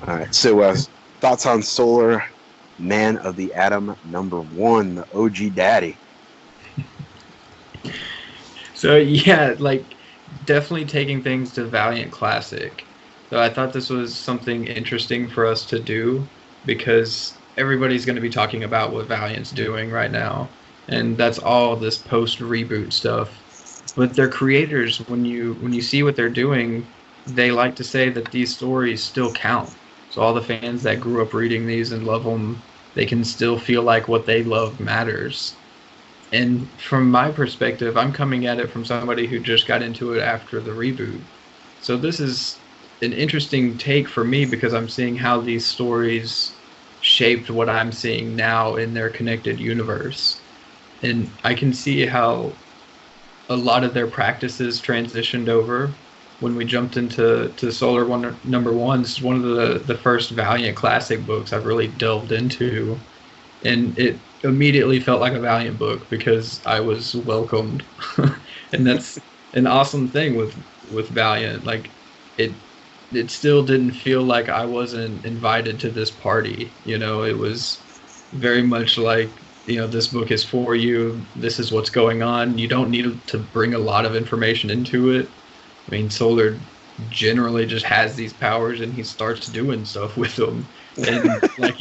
All right, so thoughts on Solar Man of the Atom #1, the OG daddy? So yeah, like definitely taking things to Valiant Classic. So I thought this was something interesting for us to do, because everybody's going to be talking about what Valiant's doing right now, and that's all this post reboot stuff. But their creators, when you see what they're doing, they like to say that these stories still count. So all the fans that grew up reading these and love them, they can still feel like what they love matters. And from my perspective, I'm coming at it from somebody who just got into it after the reboot. So this is an interesting take for me, because I'm seeing how these stories shaped what I'm seeing now in their connected universe. And I can see how a lot of their practices transitioned over when we jumped into Solar #1. It's one of the first Valiant Classic books I've really delved into, and it immediately felt like a Valiant book because I was welcomed. And that's an awesome thing with Valiant. Like it still didn't feel like I wasn't invited to this party. It was very much like, this book is for you. This is what's going on. You don't need to bring a lot of information into it. I mean, Solar generally just has these powers, and he starts doing stuff with them, and like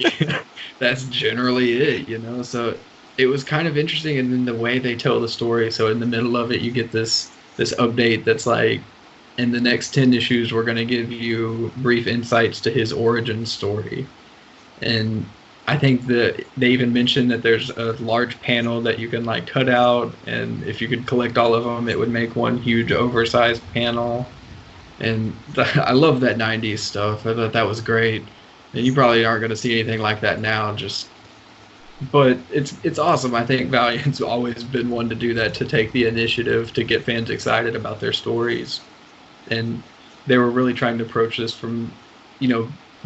that's generally it. So it was kind of interesting, and then the way they tell the story. So in the middle of it, you get this update that's like, in the next 10 issues, we're going to give you brief insights to his origin story. And I think that they even mentioned that there's a large panel that you can like cut out, and if you could collect all of them, it would make one huge oversized panel. And I love that 90s stuff. I thought that was great. And you probably aren't going to see anything like that now, but it's awesome. I think Valiant's always been one to do that, to take the initiative to get fans excited about their stories. And they were really trying to approach this from,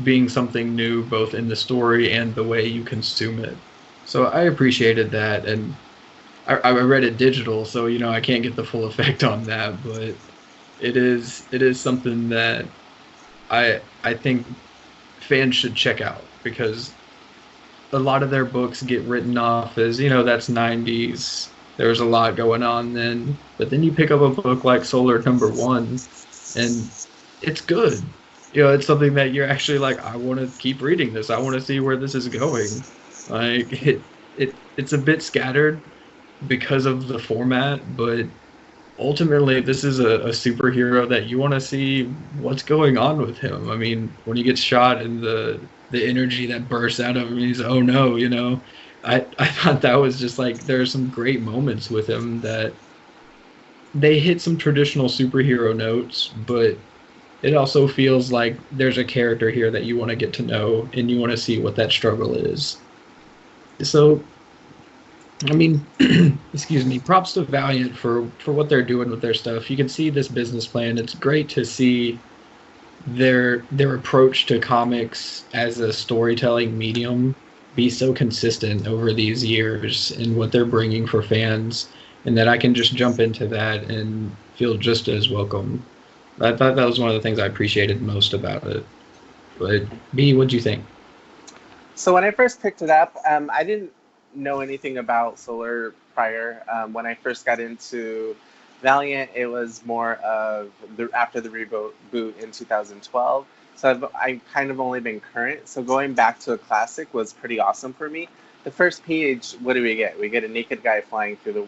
being something new, both in the story and the way you consume it. So I appreciated that, and I read it digital, so I can't get the full effect on that, but it is something that I think fans should check out, because a lot of their books get written off as, that's 90s. There was a lot going on then, but then you pick up a book like Solar #1, and it's good. It's something that you're actually like, I want to keep reading this. I want to see where this is going. Like it's a bit scattered, because of the format, but ultimately this is a superhero that you want to see what's going on with him. I mean, when he gets shot and the energy that bursts out of him, he's, oh no, you know. I thought that was just like, there are some great moments with him that they hit some traditional superhero notes, but it also feels like there's a character here that you want to get to know and you want to see what that struggle is. So, I mean, excuse me, props to Valiant for what they're doing with their stuff. You can see this business plan. It's great to see their approach to comics as a storytelling medium be so consistent over these years and what they're bringing for fans, and that I can just jump into that and feel just as welcome. I thought that was one of the things I appreciated most about it. But B, what'd you think? So when I first picked it up, I didn't know anything about Solar prior. When I first got into Valiant, it was more of after the reboot in 2012. So I've kind of only been current. So going back to a classic was pretty awesome for me. The first page, what do we get? We get a naked guy flying through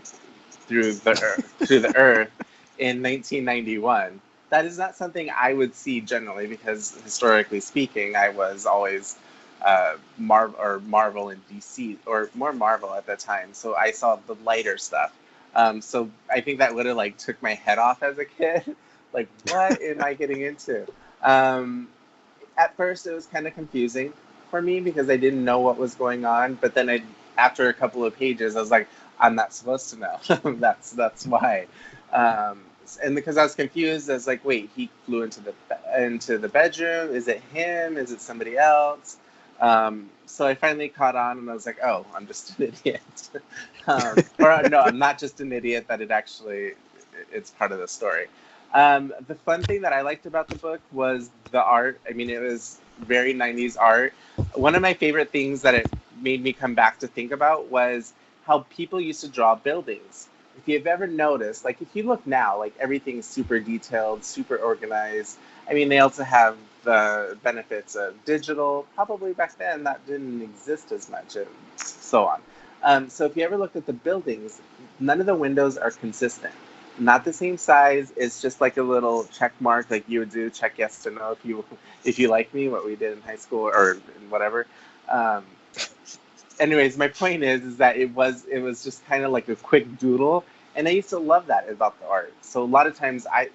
the earth in 1991. That is not something I would see generally because historically speaking, I was always Marvel and DC, or more Marvel at that time. So I saw the lighter stuff. So I think that would have like took my head off as a kid. Like, what am I getting into? At first, it was kind of confusing for me because I didn't know what was going on. But then after a couple of pages, I was like, I'm not supposed to know. that's why. And because I was confused, I was like, wait, he flew into the bedroom. Is it him? Is it somebody else? So I finally caught on, and I was like, oh, I'm just an idiot. Or no, I'm not just an idiot, that it's part of the story. The fun thing that I liked about the book was the art. I mean, it was very 90s art. One of my favorite things that it made me come back to think about was how people used to draw buildings. If you've ever noticed, like if you look now, like everything's super detailed, super organized. I mean, they also have the benefits of digital. Probably back then that didn't exist as much, and so on. So if you ever looked at the buildings, none of the windows are consistent. Not the same size. It's just like a little check mark, like you would do, check yes to no if you like me, what we did in high school or whatever. Um, Anyways, my point is that it was just kind of like a quick doodle, and I used to love that about the art. So a lot of times I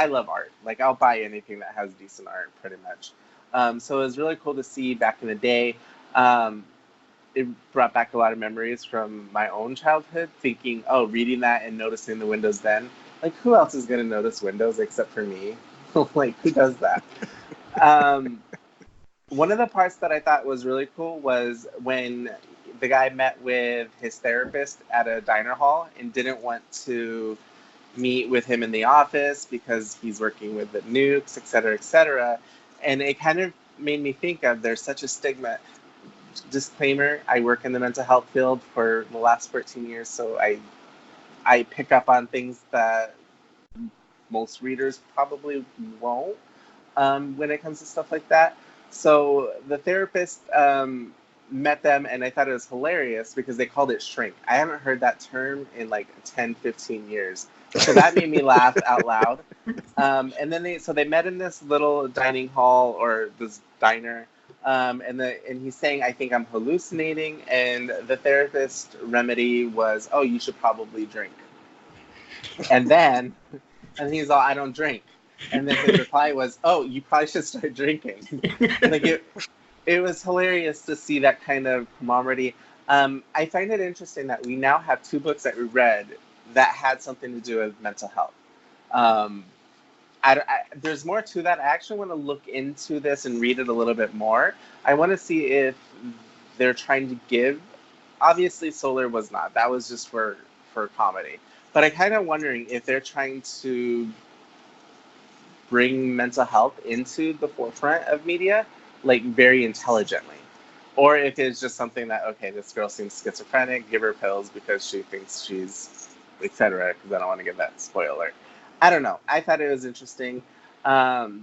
love art. Like I'll buy anything that has decent art, pretty much. So it was really cool to see back in the day. It brought back a lot of memories from my own childhood, thinking, oh, reading that and noticing the windows then. Like, who else is going to notice windows except for me? Like, who does that? Um, One of the parts that I thought was really cool was when the guy met with his therapist at a diner hall and didn't want to meet with him in the office because he's working with the nukes, et cetera, et cetera. And it kind of made me think of, there's such a stigma. Disclaimer, I work in the mental health field for the last 13 years, so I pick up on things that most readers probably won't, when it comes to stuff like that. So the therapist met them, and I thought it was hilarious because they called it shrink. I haven't heard that term in like 10, 15 years. So that made me laugh out loud. And then they met in this little dining hall or this diner. And he's saying, I think I'm hallucinating. And the therapist remedy was, oh, you should probably drink. And he's all, I don't drink. And then his reply was, oh, you probably should start drinking. Like it was hilarious to see that kind of camaraderie. I find it interesting that we now have two books that we read that had something to do with mental health. There's more to that. I actually want to look into this and read it a little bit more. I want to see if they're trying to give. Obviously, Solar was not. That was just for comedy. But I kind of wondering if they're trying to bring mental health into the forefront of media, like very intelligently. Or if it's just something that, okay, this girl seems schizophrenic, give her pills because she thinks she's, etc., because I don't want to give that spoiler. I don't know. I thought it was interesting. The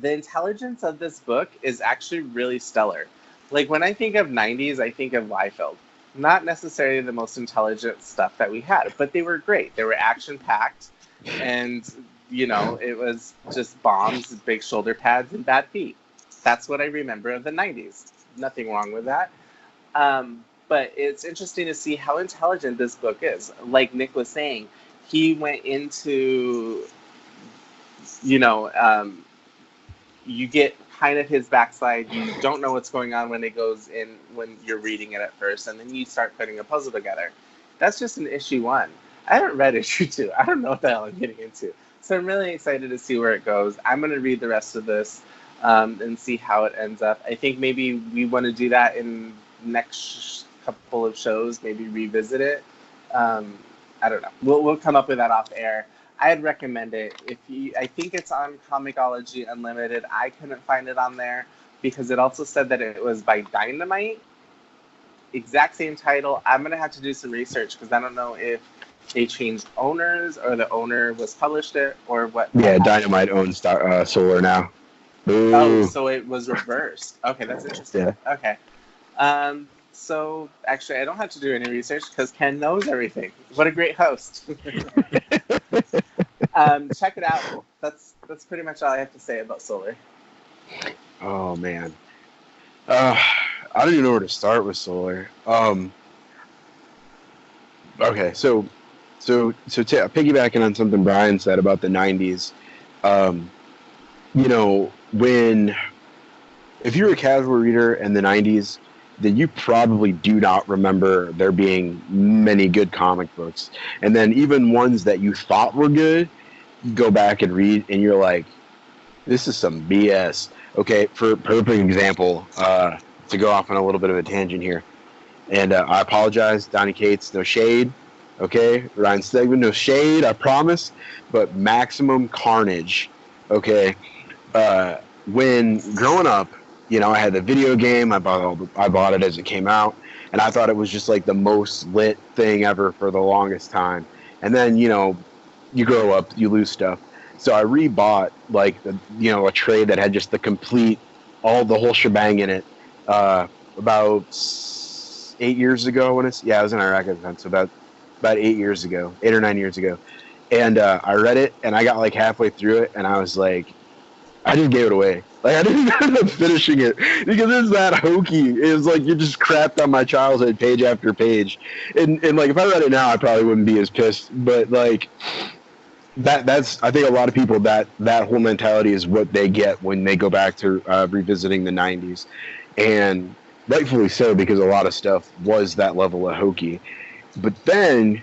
intelligence of this book is actually really stellar. Like when I think of 90s, I think of Liefeld. Not necessarily the most intelligent stuff that we had, but they were great. They were action packed, and it was just bombs, big shoulder pads, and bad feet. That's what I remember of the '90s. Nothing wrong with that. But it's interesting to see how intelligent this book is. Like Nick was saying, he went into, you know, you get kind of his backside. You don't know what's going on when it goes in, when you're reading it at first, and then you start putting a puzzle together. That's just in issue 1. I haven't read issue 2. I don't know what the hell I'm getting into. So I'm really excited to see where it goes. I'm going to read the rest of this and see how it ends up. I think maybe we want to do that in next couple of shows, maybe revisit it. I don't know. We'll come up with that off air. I'd recommend it. I think it's on Comixology Unlimited. I couldn't find it on there because it also said that it was by Dynamite. Exact same title. I'm gonna have to do some research because I don't know if they changed owners or the owner was published it or what. Yeah, Dynamite owns Solar now. Ooh. Oh, so it was reversed. Okay, that's interesting. Yeah. Okay. So actually, I don't have to do any research because Ken knows everything. What a great host. Check it out. That's pretty much all I have to say about Solar. Oh man, I don't even know where to start with Solar. Okay, so piggybacking on something Brian said about the '90s, if you're a casual reader in the '90s, then you probably do not remember there being many good comic books, and then even ones that you thought were good, you go back and read, and you're like, this is some BS. Okay, for perfect example, to go off on a little bit of a tangent here, and I apologize, Donnie Cates, no shade, okay? Ryan Stegman, no shade, I promise, but Maximum Carnage, okay? When growing up, I had the video game, I bought it as it came out, and I thought it was just like the most lit thing ever for the longest time. And then, you grow up, you lose stuff. So I rebought like a trade that had just the whole shebang in it. About 8 years ago I was in Iraq at the time, so about 8 years ago, 8 or 9 years ago. And I read it and I got like halfway through it and I was like, I just gave it away. Like I didn't end up finishing it because it's that hokey. It was like you just crapped on my childhood page after page. And like if I read it now I probably wouldn't be as pissed. But like that's I think a lot of people that whole mentality is what they get when they go back to revisiting the '90s, and rightfully so because a lot of stuff was that level of hokey. But then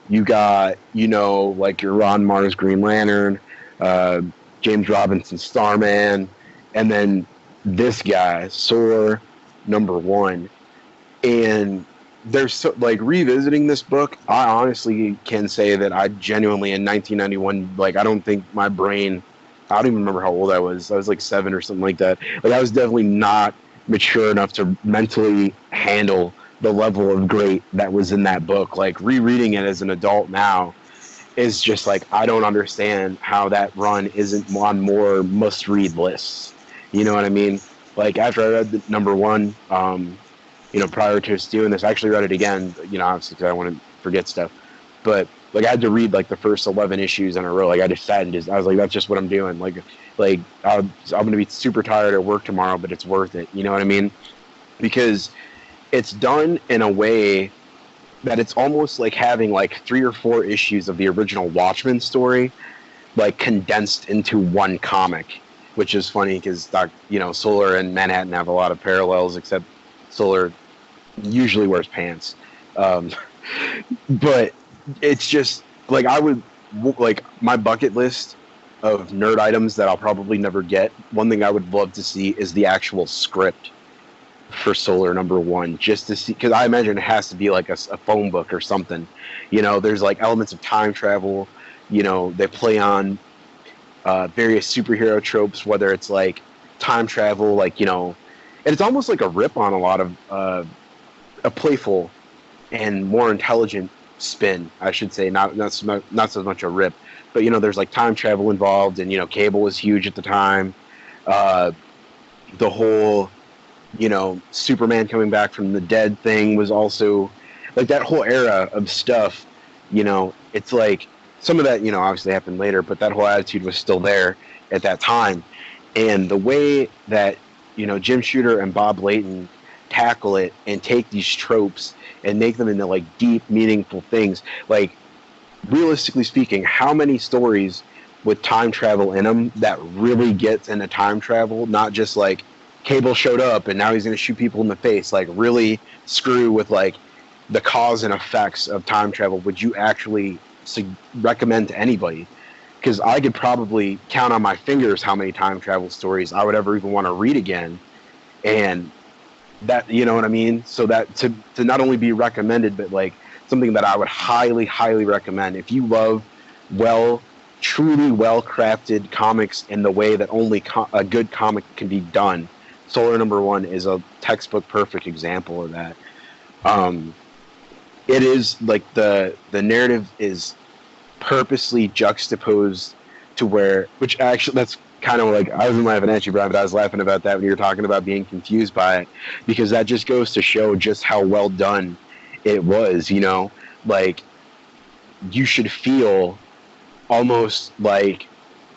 you got like your Ron Mars Green Lantern, James Robinson Starman, and then this guy Solar #1, and there's so, like revisiting this book, I honestly can say that I genuinely in 1991, like I don't think my brain, I don't even remember how old I was like 7 or something like that. Like I was definitely not mature enough to mentally handle the level of great that was in that book. Like rereading it as an adult now is just like, I don't understand how that run isn't on more must-read lists. You know what I mean? Like after I read the #1, prior to us doing this, I actually read it again, obviously because I want to forget stuff. But like I had to read like the first 11 issues in a row. Like I just sat and I was like, that's just what I'm doing. Like I'm going to be super tired at work tomorrow, but it's worth it. You know what I mean? Because it's done in a way that it's almost like having like 3 or 4 issues of the original Watchmen story, like condensed into one comic, which is funny because Solar and Manhattan have a lot of parallels, except Solar usually wears pants. But it's just like my bucket list of nerd items that I'll probably never get. One thing I would love to see is the actual script for Solar #1, just to see, because I imagine it has to be like a phone book or something. There's like elements of time travel. They play on various superhero tropes, whether it's like time travel, like and it's almost like a rip on a lot of a playful and more intelligent spin, I should say, not so much a rip, but there's like time travel involved, and Cable was huge at the time. The whole Superman coming back from the dead thing was also like that whole era of stuff, it's like some of that, obviously happened later, but that whole attitude was still there at that time. And the way that, Jim Shooter and Bob Layton tackle it and take these tropes and make them into like deep, meaningful things. Like, realistically speaking, how many stories with time travel in them that really gets into time travel, not just like Cable showed up and now he's going to shoot people in the face, like really screw with like the cause and effects of time travel, would you actually recommend to anybody? Because I could probably count on my fingers how many time travel stories I would ever even want to read again. And that, you know what I mean? So that to not only be recommended, but like something that I would highly, highly recommend. If you love truly well-crafted comics in the way that only a good comic can be done, Solar Number One is a textbook perfect example of that. It is like the narrative is purposely juxtaposed to which actually, that's kind of like, I wasn't laughing at you, Brian, but I was laughing about that when you were talking about being confused by it, because that just goes to show just how well done it was, like you should feel almost like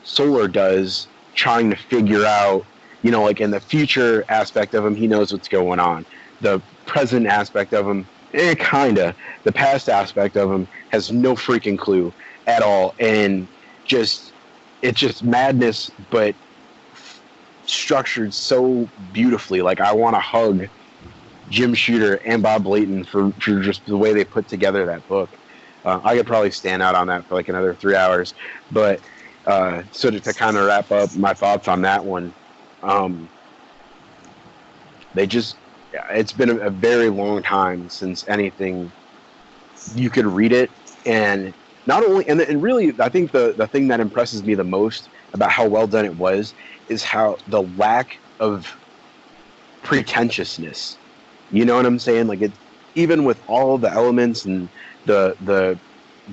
Solar does, trying to figure out, like in the future aspect of him, he knows what's going on. The present aspect of him, kinda. The past aspect of him has no freaking clue at all, and it's just madness, but structured so beautifully. Like, I want to hug Jim Shooter and Bob Layton for just the way they put together that book. I could probably stand out on that for like another 3 hours, but so to kind of wrap up my thoughts on that one, it's been a very long time since anything you could read it, and not only, and really, I think the thing that impresses me the most about how well done it was is how the lack of pretentiousness. You know what I'm saying? Like, it, even with all the elements and the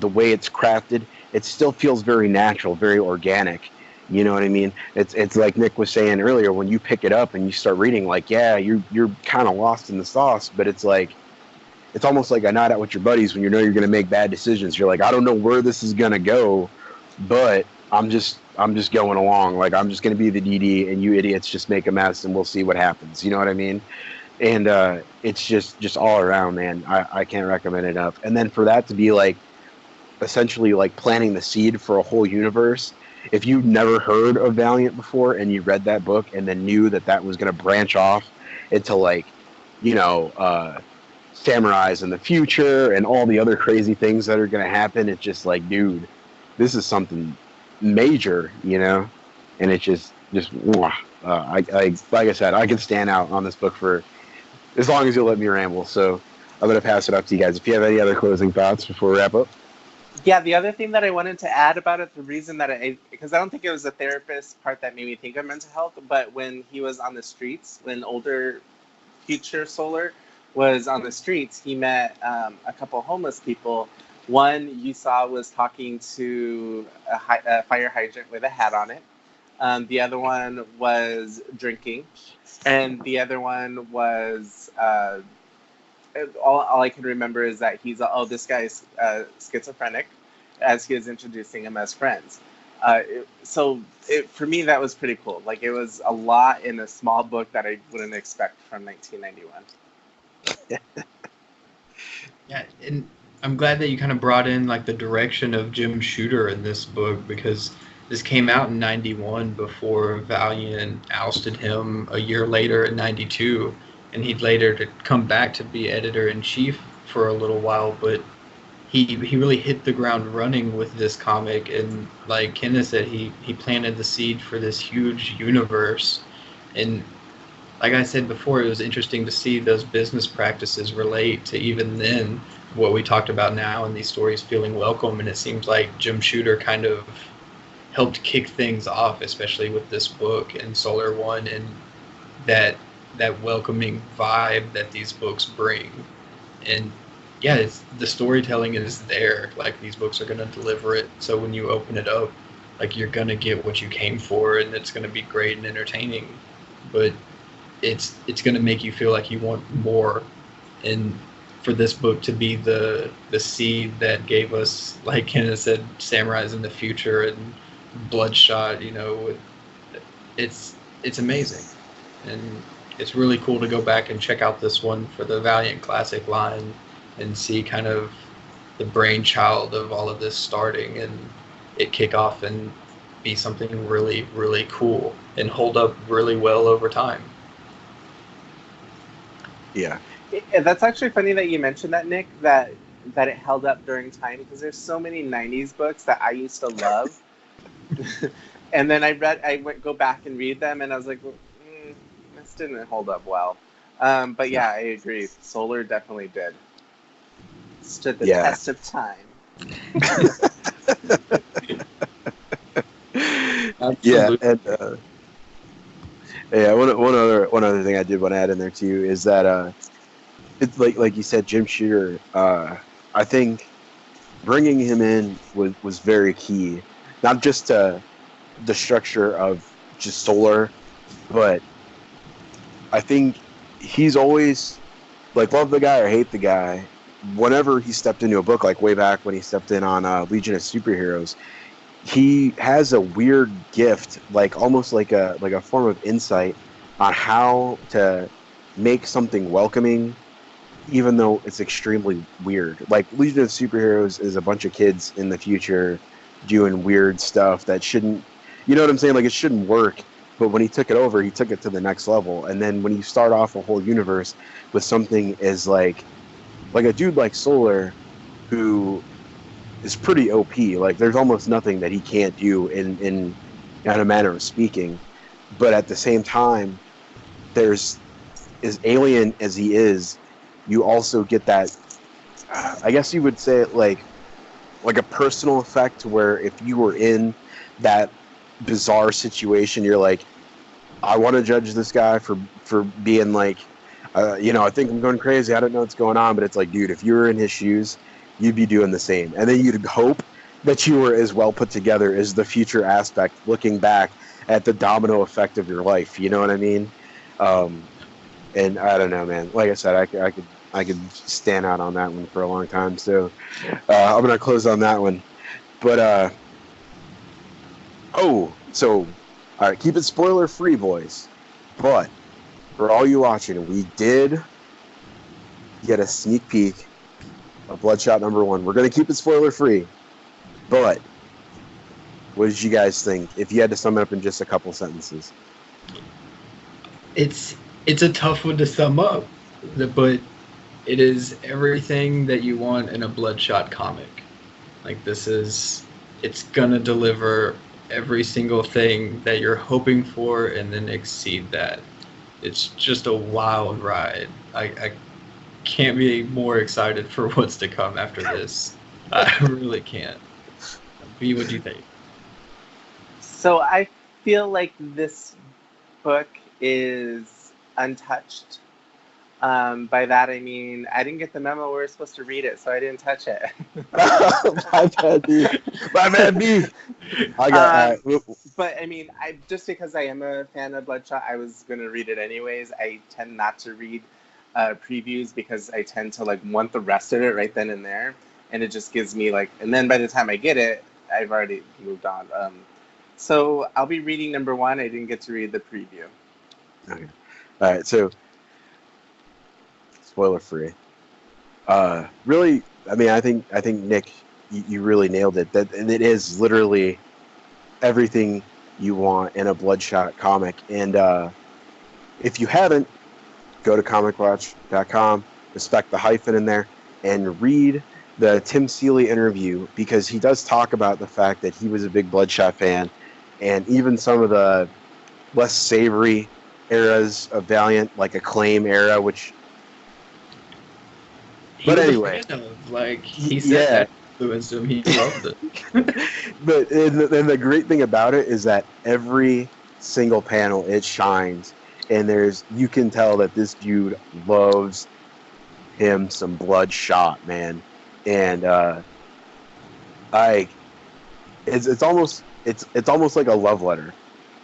way it's crafted, it still feels very natural, very organic. You know what I mean? It's like Nick was saying earlier, when you pick it up and you start reading, like, yeah, you're kind of lost in the sauce, but it's like, it's almost like a night out with your buddies when you know you're going to make bad decisions. You're like, I don't know where this is going to go, but I'm just going along. Like, I'm just going to be the DD, and you idiots just make a mess, and we'll see what happens. You know what I mean? And it's just all around, man. I can't recommend it enough. And then for that to be like essentially like planting the seed for a whole universe. If you never heard of Valiant before and you read that book and then knew that was going to branch off into like, samurais in the future and all the other crazy things that are going to happen, it's just like, dude, this is something major, and it's just like I said, I can stand out on this book for as long as you'll let me ramble. So I'm going to pass it up to you guys. If you have any other closing thoughts before we wrap up. Yeah, the other thing that I wanted to add about it, the reason that because I don't think it was the therapist part that made me think of mental health, but when he was on the streets, when older future Solar was on the streets, he met a couple homeless people. One you saw was talking to a fire hydrant with a hat on it. The other one was drinking, and the other one was all I can remember is that this guy's schizophrenic, as he was introducing him as friends. For me, that was pretty cool. Like, it was a lot in a small book that I wouldn't expect from 1991. Yeah, and I'm glad that you kind of brought in like the direction of Jim Shooter in this book, because this came out in 91 before Valiant ousted him a year later in 92, and he'd later to come back to be editor-in-chief for a little while, but he really hit the ground running with this comic, and like Kenneth said, he planted the seed for this huge universe. And like I said before, it was interesting to see those business practices relate to even then what we talked about now and these stories feeling welcome. And it seems like Jim Shooter kind of helped kick things off, especially with this book and Solar One, and that welcoming vibe that these books bring. And yeah, the storytelling is there. Like, these books are going to deliver it. So when you open it up, like, you're going to get what you came for, and it's going to be great and entertaining. But it's going to make you feel like you want more. And for this book to be the seed that gave us, like Kenneth said, samurais in the future and Bloodshot. It's amazing, and it's really cool to go back and check out this one for the Valiant Classic line and see kind of the brainchild of all of this starting and it kick off and be something really, really cool and hold up really well over time. Yeah. That's actually funny that you mentioned that, Nick, that it held up during time, because there's so many 90s books that I used to love. And then go back and read them, and I was like, this didn't hold up well. But yeah, I agree. Solar definitely did. Stood the test of time. Yeah, and one other thing I did want to add in there too is that it's like you said, Jim Shooter. I think bringing him in was very key, not just to the structure of just Solar, but I think he's always like love the guy or hate the guy. Whenever he stepped into a book, like way back when he stepped in on Legion of Superheroes, he has a weird gift, like almost like a form of insight on how to make something welcoming, even though it's extremely weird. Like Legion of Superheroes is a bunch of kids in the future doing weird stuff that shouldn't, you know what I'm saying? Like it shouldn't work. But when he took it over, he took it to the next level. And then when you start off a whole universe with something as like a dude like Solar, who is pretty OP. Like there's almost nothing that he can't do in a manner of speaking. But at the same time, there's as alien as he is, you also get that. I guess you would say it like a personal effect, where if you were in that bizarre situation, you're like, I want to judge this guy for being like, I think I'm going crazy. I don't know what's going on, but it's like, dude, if you were in his shoes, you'd be doing the same. And then you'd hope that you were as well put together as the future aspect, looking back at the domino effect of your life. You know what I mean? And I don't know, man. Like I said, I could stand out on that one for a long time. So I'm gonna close on that one. But all right, keep it spoiler free, boys. But for all you watching, we did get a sneak peek of Bloodshot #1. We're going to keep it spoiler free, but what did you guys think? If you had to sum it up in just a couple sentences. It's a tough one to sum up, but it is everything that you want in a Bloodshot comic. Like it's gonna deliver every single thing that you're hoping for and then exceed that. It's just a wild ride. I can't be more excited for what's to come after this. I really can't. B, what do you think? So I feel like this book is untouched. By that I mean I didn't get the memo we were supposed to read it, so I didn't touch it. My bad, B. I got. But I mean, just because I am a fan of Bloodshot, I was gonna read it anyways. I tend not to read previews because I tend to want the rest of it right then and there, and it just gives me and then by the time I get it, I've already moved on. So I'll be reading #1. I didn't get to read the preview. Okay. All right, so spoiler free. Really, I mean, I think Nick, you really nailed it. And it is literally everything you want in a Bloodshot comic. And if you haven't, go to comicwatch.com, respect the hyphen in there, and read the Tim Seeley interview, because he does talk about the fact that he was a big Bloodshot fan, and even some of the less savory eras of Valiant, like Acclaim era, which. But anyway, he said that influenced him. He loved it. But and the great thing about it is that every single panel it shines, and you can tell that this dude loves him some Bloodshot, man. And it's almost like a love letter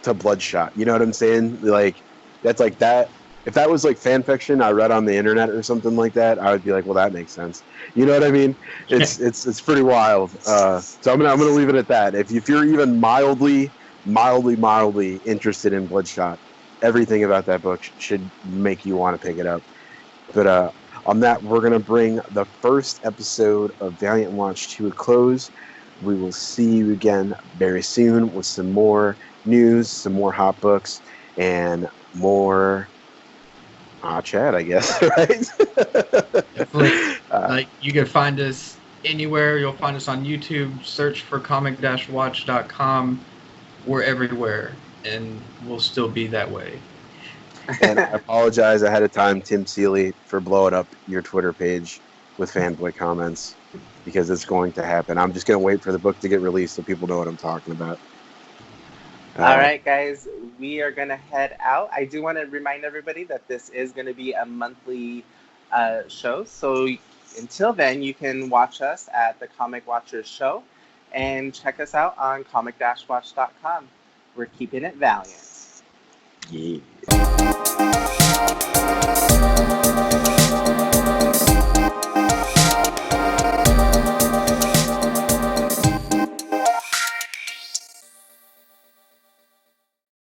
to Bloodshot. You know what I'm saying? Like that's like that. if that was like fan fiction I read on the internet or something like that, I would be like, well, that makes sense. You know what I mean? It's pretty wild. So I'm gonna leave it at that. If you're even mildly interested in Bloodshot, everything about that book should make you want to pick it up. But on that, we're gonna bring the first episode of Valiant Launch to a close. We will see you again very soon with some more news, some more hot books, and more chat, I guess, right? Definitely. Like, you can find us anywhere. You'll find us on YouTube. Search for comic-watch.com. We're everywhere, and we'll still be that way. And I apologize ahead of time, Tim Seeley, for blowing up your Twitter page with fanboy comments, because it's going to happen. I'm just going to wait for the book to get released so people know what I'm talking about. All right, guys, we are going to head out. I do want to remind everybody that this is going to be a monthly show. So until then, you can watch us at the Comic Watchers Show and check us out on comic-watch.com. We're keeping it Valiant. Yeah.